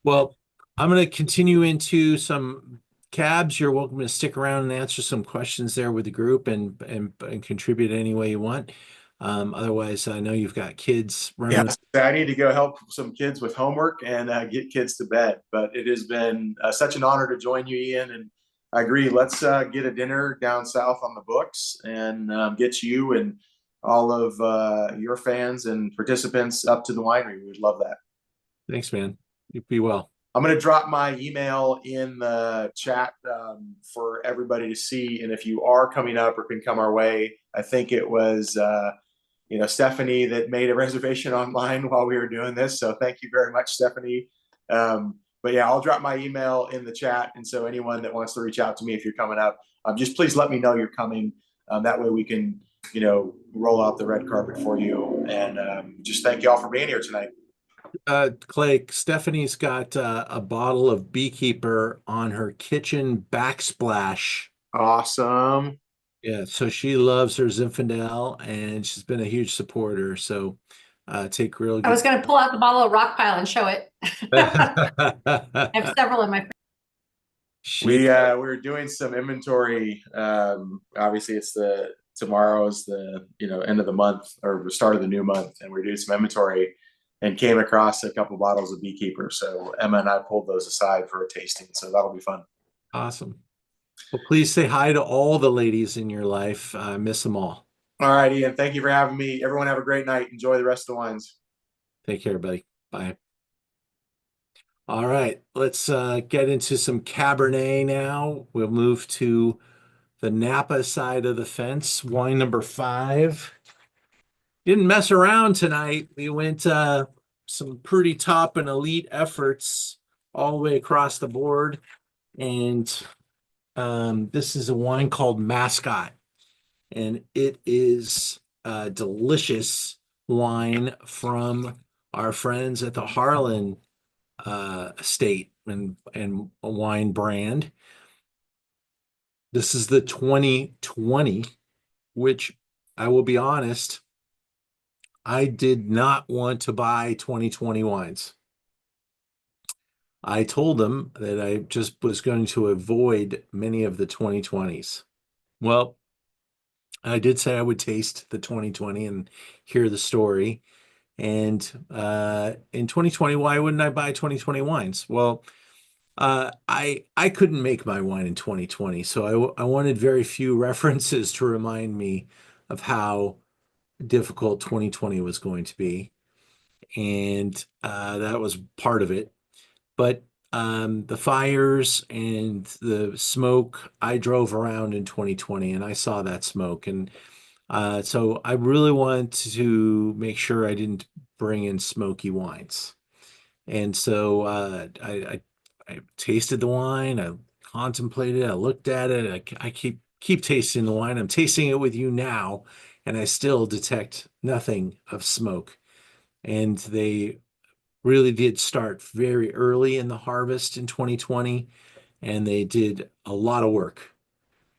Well, I'm going to continue into some cabs. You're welcome to stick around and answer some questions there with the group and contribute any way you want. Otherwise, I know you've got kids running. Yeah, I need to go help some kids with homework and get kids to bed. But it has been such an honor to join you, Ian. And I agree. Let's get a dinner down south on the books and get you and all of your fans and participants up to the winery. We'd love that. Thanks, man. You be well. I'm going to drop my email in the chat for everybody to see. And if you are coming up or can come our way, I think it was Stephanie that made a reservation online while we were doing this. So thank you very much, Stephanie. But yeah, I'll drop my email in the chat. And so anyone that wants to reach out to me if you're coming up, just please let me know you're coming. That way we can, roll out the red carpet for you. And just thank you all for being here tonight. Clay, Stephanie's got a bottle of Beekeeper on her kitchen backsplash. Awesome. Yeah, so she loves her Zinfandel and she's been a huge supporter. So take real good. I was going to pull out the bottle of Rockpile and show it. I have several in my. We're doing some inventory. Obviously, tomorrow's the end of the month or the start of the new month, and we're doing some inventory. And came across a couple bottles of Beekeeper. So Emma and I pulled those aside for a tasting. So that'll be fun. Awesome. Well, please say hi to all the ladies in your life. I miss them all. All right, Ian. Thank you for having me. Everyone have a great night. Enjoy the rest of the wines. Take care, buddy. Bye. All right. Let's get into some Cabernet now. We'll move to the Napa side of the fence. Wine number 5. Didn't mess around tonight. We went some pretty top and elite efforts all the way across the board. And this is a wine called Mascot. And it is a delicious wine from our friends at the Harlan estate and wine brand. This is the 2020, which I will be honest, I did not want to buy 2020 wines. I told them that I just was going to avoid many of the 2020s. Well, I did say I would taste the 2020 and hear the story. And in 2020, why wouldn't I buy 2020 wines? Well, I couldn't make my wine in 2020, so I wanted very few references to remind me of how difficult 2020 was going to be, and that was part of it. But the fires and the smoke, I drove around in 2020 and I saw that smoke, and so I really wanted to make sure I didn't bring in smoky wines. And so I tasted the wine, I contemplated, I looked at it, I keep tasting the wine. I'm tasting it with you now, and I still detect nothing of smoke. And they really did start very early in the harvest in 2020, and they did a lot of work.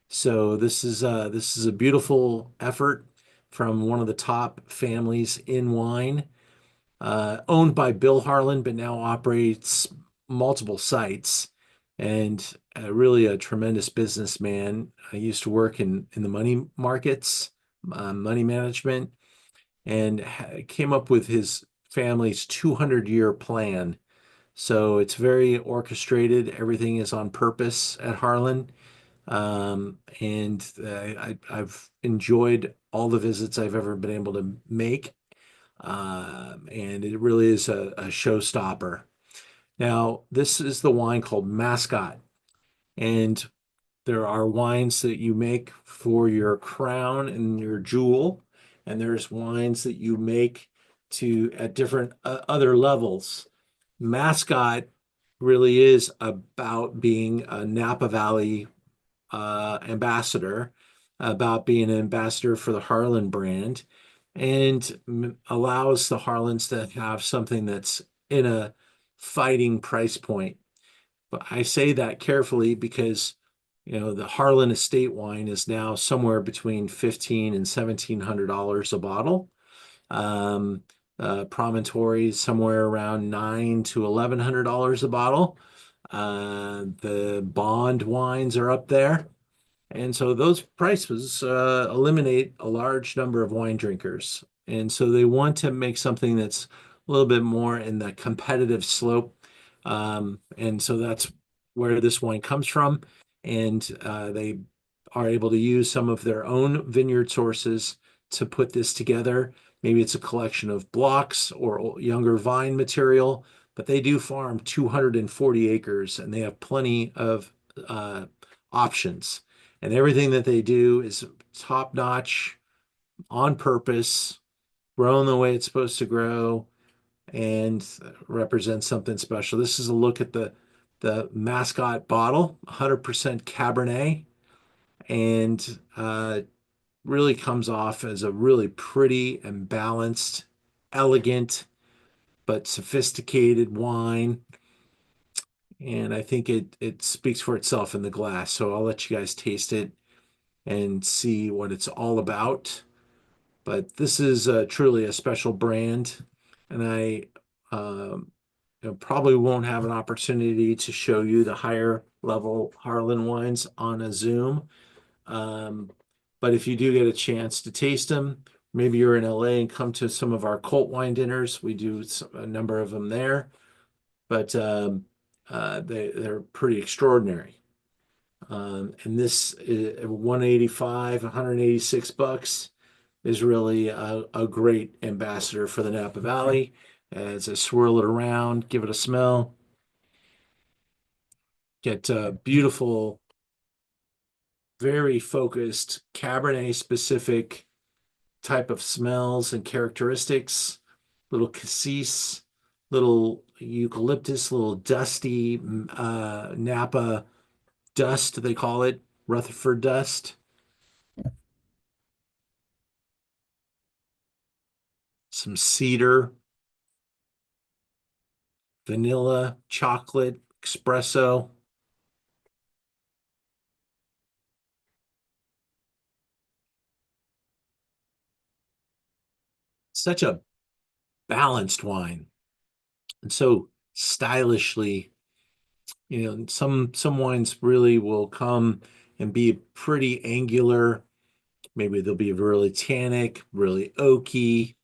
So this is a beautiful effort from one of the top families in wine, owned by Bill Harlan, but now operates multiple sites, and really a tremendous businessman. I used to work in the money markets, money management, and came up with his family's 200-year plan. So it's very orchestrated. Everything is on purpose at Harlan. And I've enjoyed all the visits I've ever been able to make. And it really is a showstopper. Now, this is the wine called Mascot. And there are wines that you make for your crown and your jewel. And there's wines that you make at different other levels. Mascot really is about being a Napa Valley ambassador, about being an ambassador for the Harlan brand, and allows the Harlans to have something that's in a fighting price point. But I say that carefully because The Harlan Estate wine is now somewhere between $1,500 and $1,700 a bottle. Um, Promontory somewhere around $900 to $1,100 a bottle. The Bond wines are up there. And so those prices eliminate a large number of wine drinkers. And so they want to make something that's a little bit more in the competitive slope. And so that's where this wine comes from. And they are able to use some of their own vineyard sources to put this together. Maybe it's a collection of blocks or younger vine material, but they do farm 240 acres and they have plenty of options. And everything that they do is top notch, on purpose, grown the way it's supposed to grow, and represents something special. This is a look at the mascot bottle, 100% Cabernet, and really comes off as a really pretty and balanced, elegant, but sophisticated wine. And I think it speaks for itself in the glass. So I'll let you guys taste it and see what it's all about. But this is truly a special brand, and I probably won't have an opportunity to show you the higher level Harlan wines on a Zoom. Um, but if you do get a chance to taste them, maybe you're in LA and come to some of our cult wine dinners. We do a number of them there, but they're pretty extraordinary. And this is 185, 186 bucks is really a great ambassador for the Napa Valley. As I swirl it around, give it a smell, get beautiful, very focused Cabernet specific type of smells and characteristics. Little cassis, little eucalyptus, little dusty Napa dust, they call it, Rutherford dust. Some cedar, vanilla, chocolate, espresso. Such a balanced wine. And so stylishly, some wines really will come and be pretty angular. Maybe they'll be really tannic, really oaky.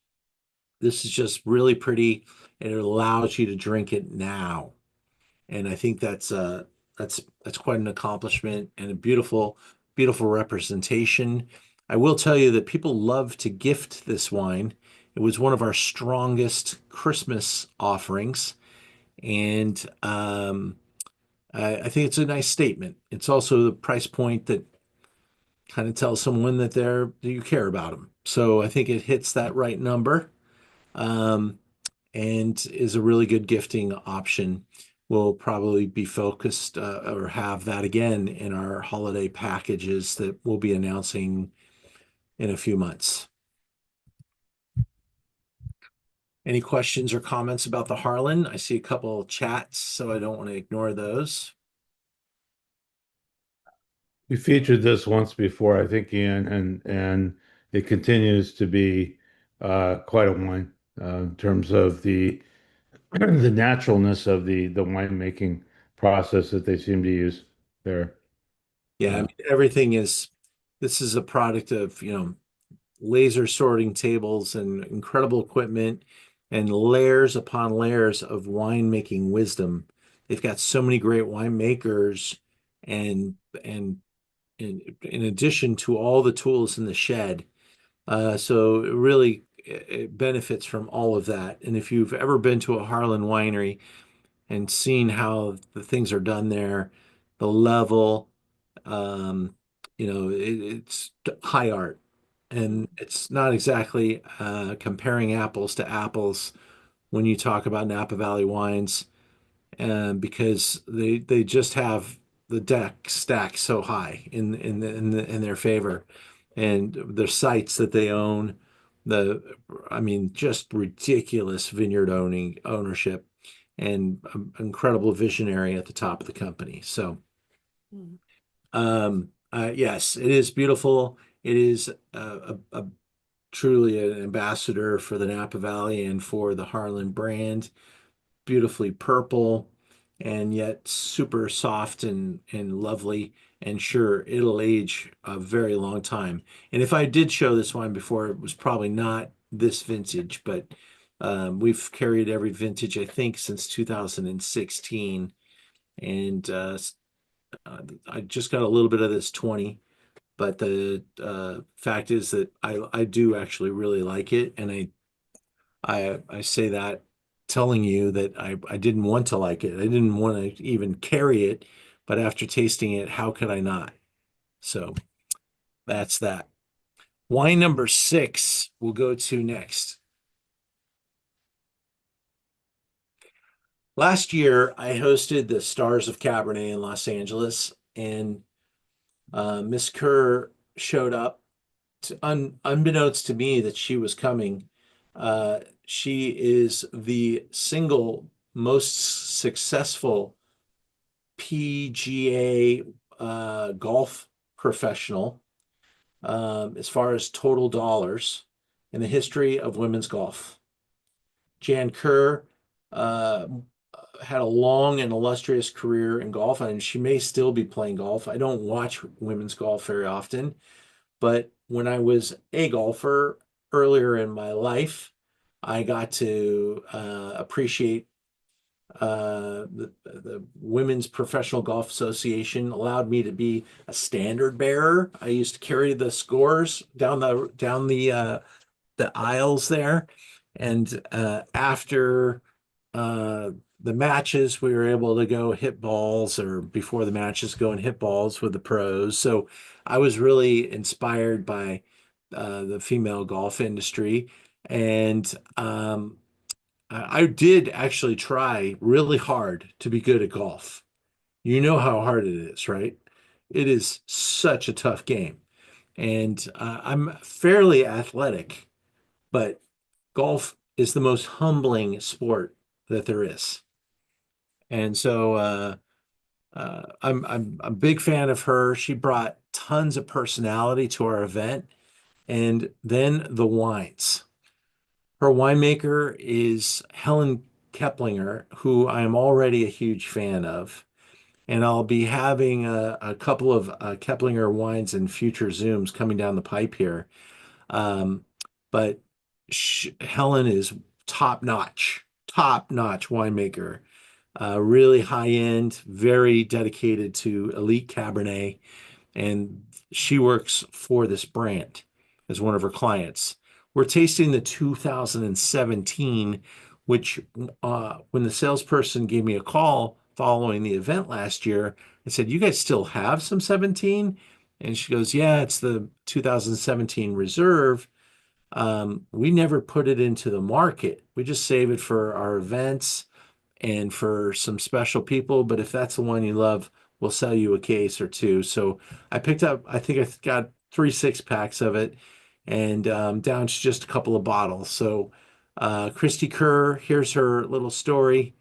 This is just really pretty, and it allows you to drink it now. And I think that's quite an accomplishment and a beautiful, beautiful representation. I will tell you that people love to gift this wine. It was one of our strongest Christmas offerings, and I think it's a nice statement. It's also the price point that kind of tells someone that you care about them. So I think it hits that right number. And is a really good gifting option. We'll probably be focused or have that again in our holiday packages that we'll be announcing in a few months. Any questions or comments about the Harlan? I see a couple of chats, so I don't want to ignore those. We featured this once before, I think, Ian, and it continues to be quite a wine in terms of the the naturalness of the winemaking process that they seem to use there. Yeah, I mean, this is a product of, laser sorting tables and incredible equipment and layers upon layers of winemaking wisdom. They've got so many great winemakers and and in addition to all the tools in the shed. So it really it benefits from all of that. And if you've ever been to a Harlan winery and seen how the things are done there, the level, um, it's high art. And it's not exactly comparing apples to apples when you talk about Napa Valley wines, because they just have the deck stacked so high in their favor, and the sites that they own, I mean, just ridiculous vineyard ownership, and incredible visionary at the top of the company. So, Yes, it is beautiful. It is truly an ambassador for the Napa Valley and for the Harlan brand. Beautifully purple and yet super soft and lovely. And sure, it'll age a very long time. And if I did show this wine before, it was probably not this vintage, but we've carried every vintage, I think, since 2016. And I just got a little bit of this 20. But the fact is that I do actually really like it, and I say that telling you that I didn't want to like it. I didn't want to even carry it, but after tasting it, how could I not? So that's that. Wine number 6 we'll go to next. Last year, I hosted the Stars of Cabernet in Los Angeles, and Miss Kerr showed up unbeknownst to me that she was coming. She is the single most successful PGA golf professional as far as total dollars in the history of women's golf. Jan Kerr uh, had a long and illustrious career in golf, and she may still be playing golf. I don't watch women's golf very often, but when I was a golfer earlier in my life, I got to appreciate the Women's Professional Golf Association allowed me to be a standard bearer. I used to carry the scores down the aisles there, and after the matches, we were able to go hit balls, or before the matches, go and hit balls with the pros. So I was really inspired by the female golf industry, and I did actually try really hard to be good at golf. You know how hard it is, right? It is such a tough game. And I'm fairly athletic, but golf is the most humbling sport that there is. And so I'm a big fan of her. She brought tons of personality to our event. And then the wines. Her winemaker is Helen Keplinger, who I am already a huge fan of. And I'll be having a couple of Keplinger wines in future Zooms coming down the pipe here. Um, but Helen is top notch winemaker, really high end, very dedicated to elite Cabernet, and she works for this brand as one of her clients. We're tasting the 2017, which when the salesperson gave me a call following the event last year, I said, "You guys still have some 17?" And she goes, "Yeah, it's the 2017 reserve. We never put it into the market. We just save it for our events and for some special people. But if that's the one you love, we'll sell you a case or two." So I picked up, I think I got 3 6 packs of it, and down to just a couple of bottles. So Christy Kerr, here's her little story.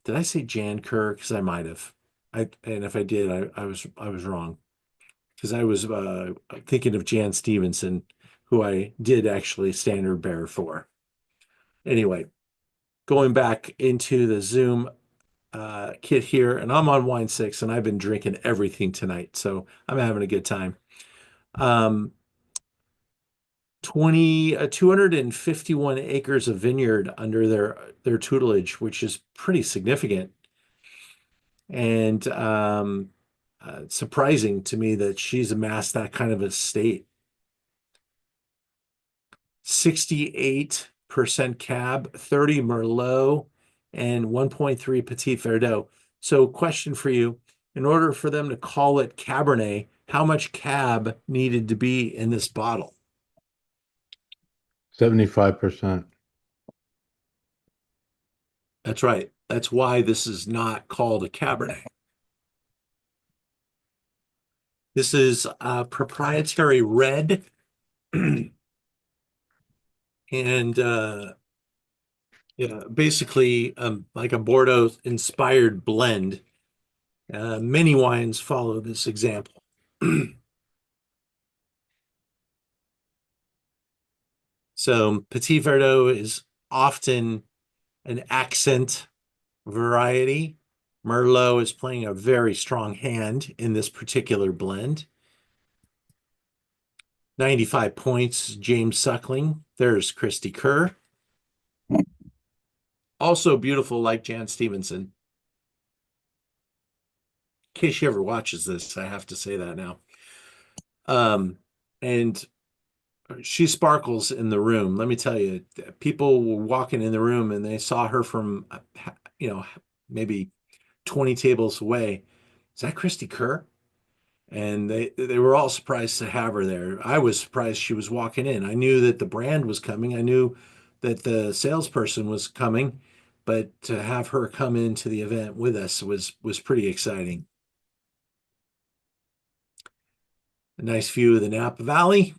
Did I say Jan Kerr? Because I might have. And if I did, I was wrong, because I was thinking of Jan Stevenson, who I did actually standard bearer for. Anyway, going back into the Zoom kit here, and I'm on wine 6, and I've been drinking everything tonight, so I'm having a good time. 251 acres of vineyard under their tutelage, which is pretty significant, and surprising to me that she's amassed that kind of estate. 68% Cab, 30 Merlot, and 1.3 Petit Verdot. So, question for you: in order for them to call it Cabernet, how much Cab needed to be in this bottle? 75%. That's right. That's why this is not called a Cabernet. This is a proprietary red, and yeah, basically like a Bordeaux inspired blend. Many wines follow this example. So Petit Verdot is often an accent variety. Merlot is playing a very strong hand in this particular blend. 95 points, James Suckling. There's Christy Kerr. Also beautiful like Jan Stevenson. In case she ever watches this, I have to say that now. And she sparkles in the room. Let me tell you, people were walking in the room and they saw her from, maybe 20 tables away. Is that Christy Kerr? And they were all surprised to have her there. I was surprised she was walking in. I knew that the brand was coming. I knew that the salesperson was coming, but to have her come into the event with us was pretty exciting. A nice view of the Napa Valley.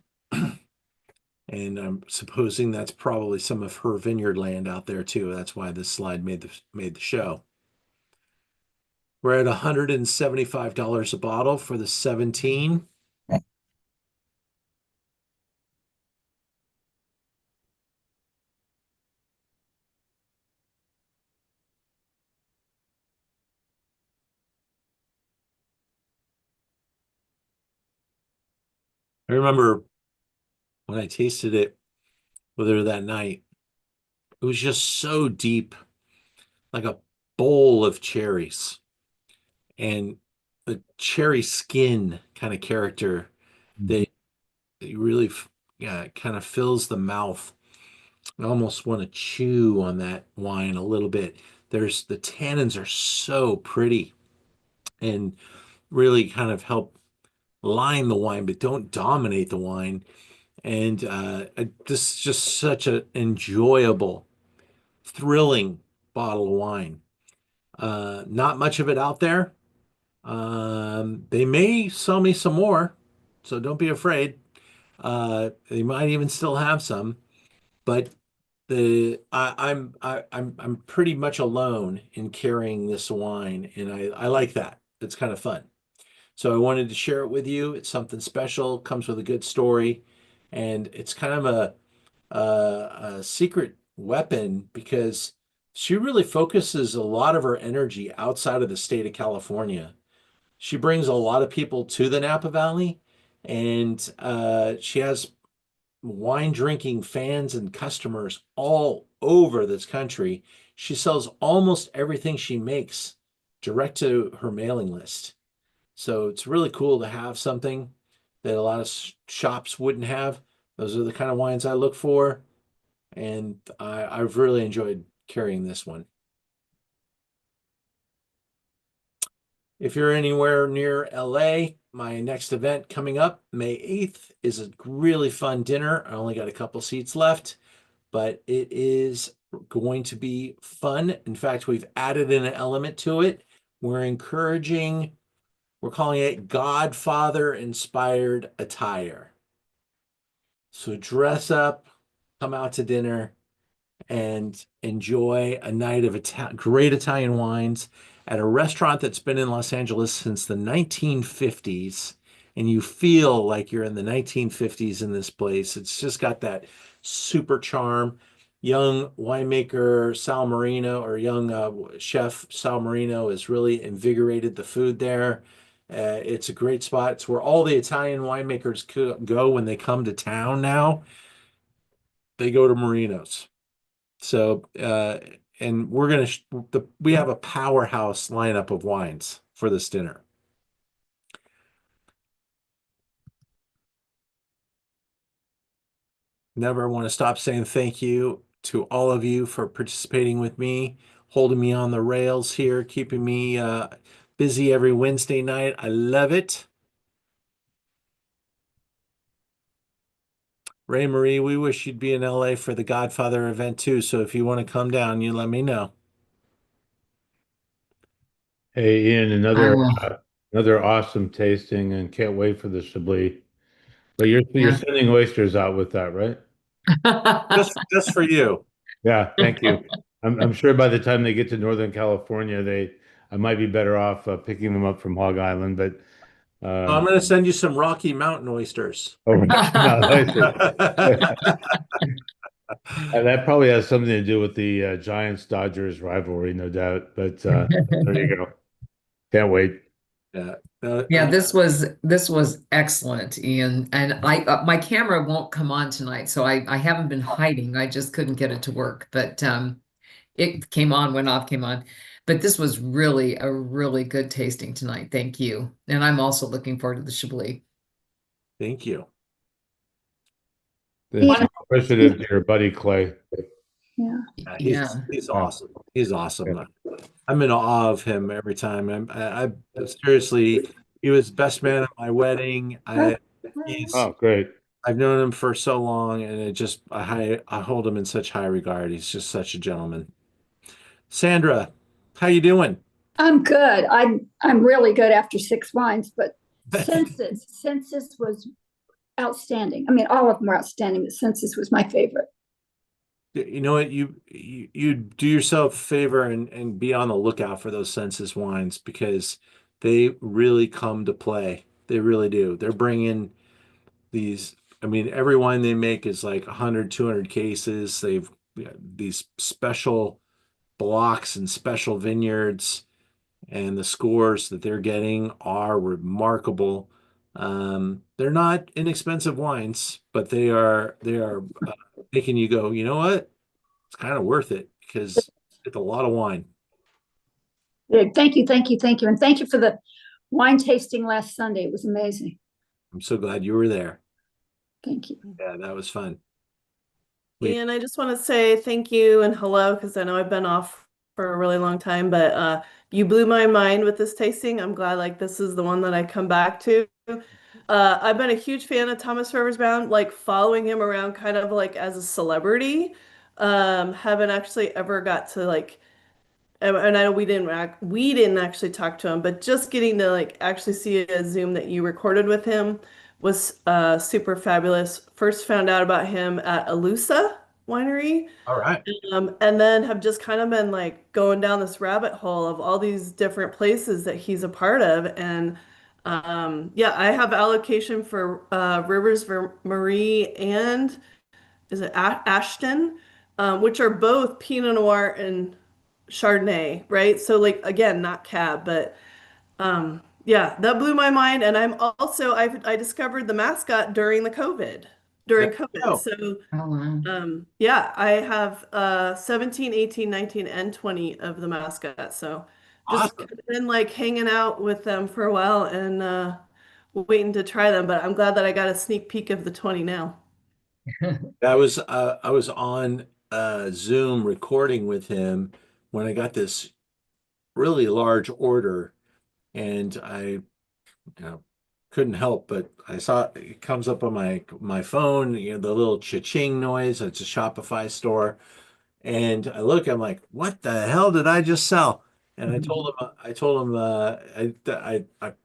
And I'm supposing that's probably some of her vineyard land out there too. That's why this slide made the show. We're at $175 a bottle for the 17. I remember when I tasted it with her that night, it was just so deep, like a bowl of cherries. And the cherry skin kind of character that really kind of fills the mouth. I almost want to chew on that wine a little bit. The tannins are so pretty and really kind of help line the wine, but don't dominate the wine. And this is just such an enjoyable, thrilling bottle of wine. Not much of it out there. They may sell me some more, so don't be afraid. They might even still have some, but I'm pretty much alone in carrying this wine, and I like that. It's kind of fun. So I wanted to share it with you. It's something special, comes with a good story, and it's kind of a secret weapon because she really focuses a lot of her energy outside of the state of California. She brings a lot of people to the Napa Valley, and she has wine drinking fans and customers all over this country. She sells almost everything she makes direct to her mailing list. So it's really cool to have something that a lot of shops wouldn't have. Those are the kind of wines I look for, and I've really enjoyed carrying this one. If you're anywhere near LA, my next event coming up, May 8th, is a really fun dinner. I only got a couple seats left, but it is going to be fun. In fact, we've added in an element to it. We're calling it Godfather inspired attire. So dress up, come out to dinner, and enjoy a night of great Italian wines at a restaurant that's been in Los Angeles since the 1950s. And you feel like you're in the 1950s in this place. It's just got that super charm. Young winemaker Sal Marino, or young chef Sal Marino, has really invigorated the food there. It's a great spot. It's where all the Italian winemakers go when they come to town now. They go to Marino's. So, and we have a powerhouse lineup of wines for this dinner. Never want to stop saying thank you to all of you for participating with me, holding me on the rails here, keeping me busy every Wednesday night. I love it. Ray Marie, we wish you'd be in LA for the Godfather event too. So if you want to come down, you let me know. Hey, Ian, I another will. another awesome tasting, and can't wait for the Chablis. But you're Yeah. sending oysters out with that, right? Just for you. Yeah, thank you. I'm sure by the time they get to Northern California, I might be better off picking them up from Hog Island, but I'm going to send you some Rocky Mountain oysters. oh, no, and that probably has something to do with the Giants Dodgers rivalry, no doubt. But there you go. Can't wait. Yeah. Yeah, this was excellent, Ian. And I my camera won't come on tonight, so I haven't been hiding. I just couldn't get it to work. But it came on, went off, came on. But this was really a really good tasting tonight. Thank you. And I'm also looking forward to the Chablis. Thank you. It's appreciative to your buddy Clay. Yeah. He's awesome. He's awesome. I'm in awe of him every time. I seriously, he was best man at my wedding. Oh, great. I've known him for so long, and I hold him in such high regard. He's just such a gentleman. Sandra, how you doing? I'm good. I'm really good after 6 wines, but Census was outstanding. I mean, all of them were outstanding, but Census was my favorite. You know what? You do yourself a favor and be on the lookout for those Census wines because they really come to play. They really do. They're bringing these. I mean, every wine they make is like 100, 200 cases. They've these special blocks and special vineyards, and the scores that they're getting are remarkable. They're not inexpensive wines, but they are making you go, you know what? It's kind of worth it because it's a lot of wine. Yeah, thank you, thank you, thank you. And thank you for the wine tasting last Sunday. It was amazing. I'm so glad you were there. Thank you. Yeah, that was fun. And I just want to say thank you and hello, because I know I've been off for a really long time, but you blew my mind with this tasting. I'm glad like this is the one that I come back to. I've been a huge fan of Thomas Rivers Brown, like following him around kind of like as a celebrity. Haven't actually ever got to like, and I know we didn't actually talk to him, but just getting to like actually see a Zoom that you recorded with him was super fabulous. First found out about him at Alusa Winery. All right. And then have just kind of been like going down this rabbit hole of all these different places that he's a part of. And yeah, I have allocation for Rivers Marie and is it Ashton, which are both Pinot Noir and Chardonnay, right? So like again, not Cab, but yeah, that blew my mind. And I discovered the mascot during COVID. Oh. So Oh, wow. yeah, I have 17, 18, 19, and 20 of the mascot. So just Awesome. been like hanging out with them for a while and waiting to try them. But I'm glad that I got a sneak peek of the 20 now. I was on Zoom recording with him when I got this really large order, and I couldn't help but I saw it comes up on my phone, the little cha-ching noise. It's a Shopify store, and I'm like, what the hell did I just sell? And I told him,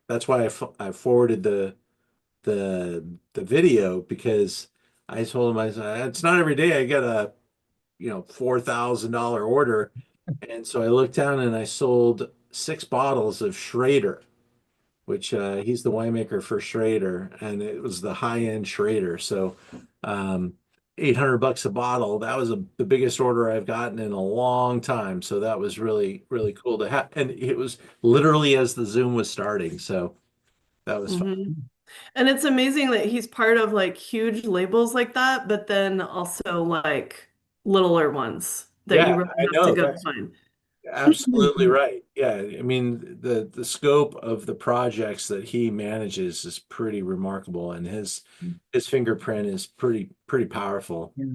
that's why I forwarded the video because I told him, I said, it's not every day I get a, $4,000 order. And so I looked down and I sold 6 bottles of Schrader, which he's the winemaker for Schrader, and it was the high-end Schrader. So 800 bucks a bottle. That was the biggest order I've gotten in a long time. So that was really, really cool to have. And it was literally as the Zoom was starting. So that was fun. And it's amazing that he's part of like huge labels like that, but then also like littler ones that you really I have know. to go That's find. absolutely right. Yeah. I mean, the scope of the projects that he manages is pretty remarkable, and his fingerprint is pretty powerful. Yeah.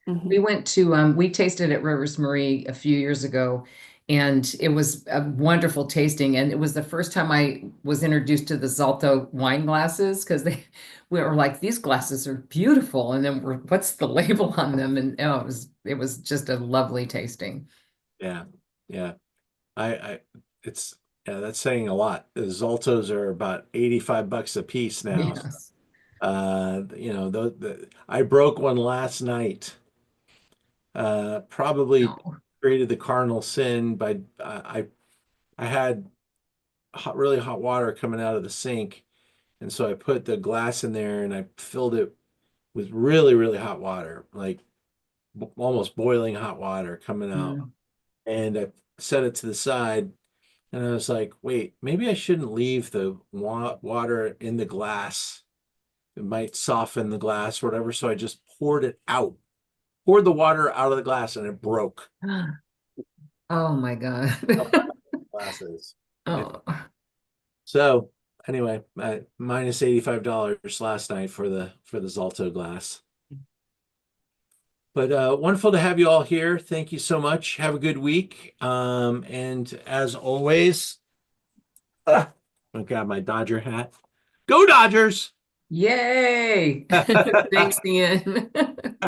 Mhm. We went to we tasted at Rivers Marie a few years ago, and it was a wonderful tasting. And it was the first time I was introduced to the Zalto wine glasses because we were like, these glasses are beautiful. And then what's the label on them? And oh, it was just a lovely tasting. Yeah. Yeah. It's that's saying a lot. The Zaltos are about 85 bucks a piece now. Yes. I broke one last night. Probably Oh. created the cardinal sin by I I had really hot water coming out of the sink. And so I put the glass in there and I filled it with really, really hot water, like almost boiling hot water coming out. Mm. And I set it to the side. And I was like, wait, maybe I shouldn't leave the water in the glass. It might soften the glass or whatever. So I just poured it out, poured the water out of the glass, and it broke. Oh my God. Glasses. Oh. So anyway, minus $85 last night for the Zalto glass. But wonderful to have you all here. Thank you so much. Have a good week. And as always, I got my Dodger hat. Go Dodgers! Yay. Thanks, Ian.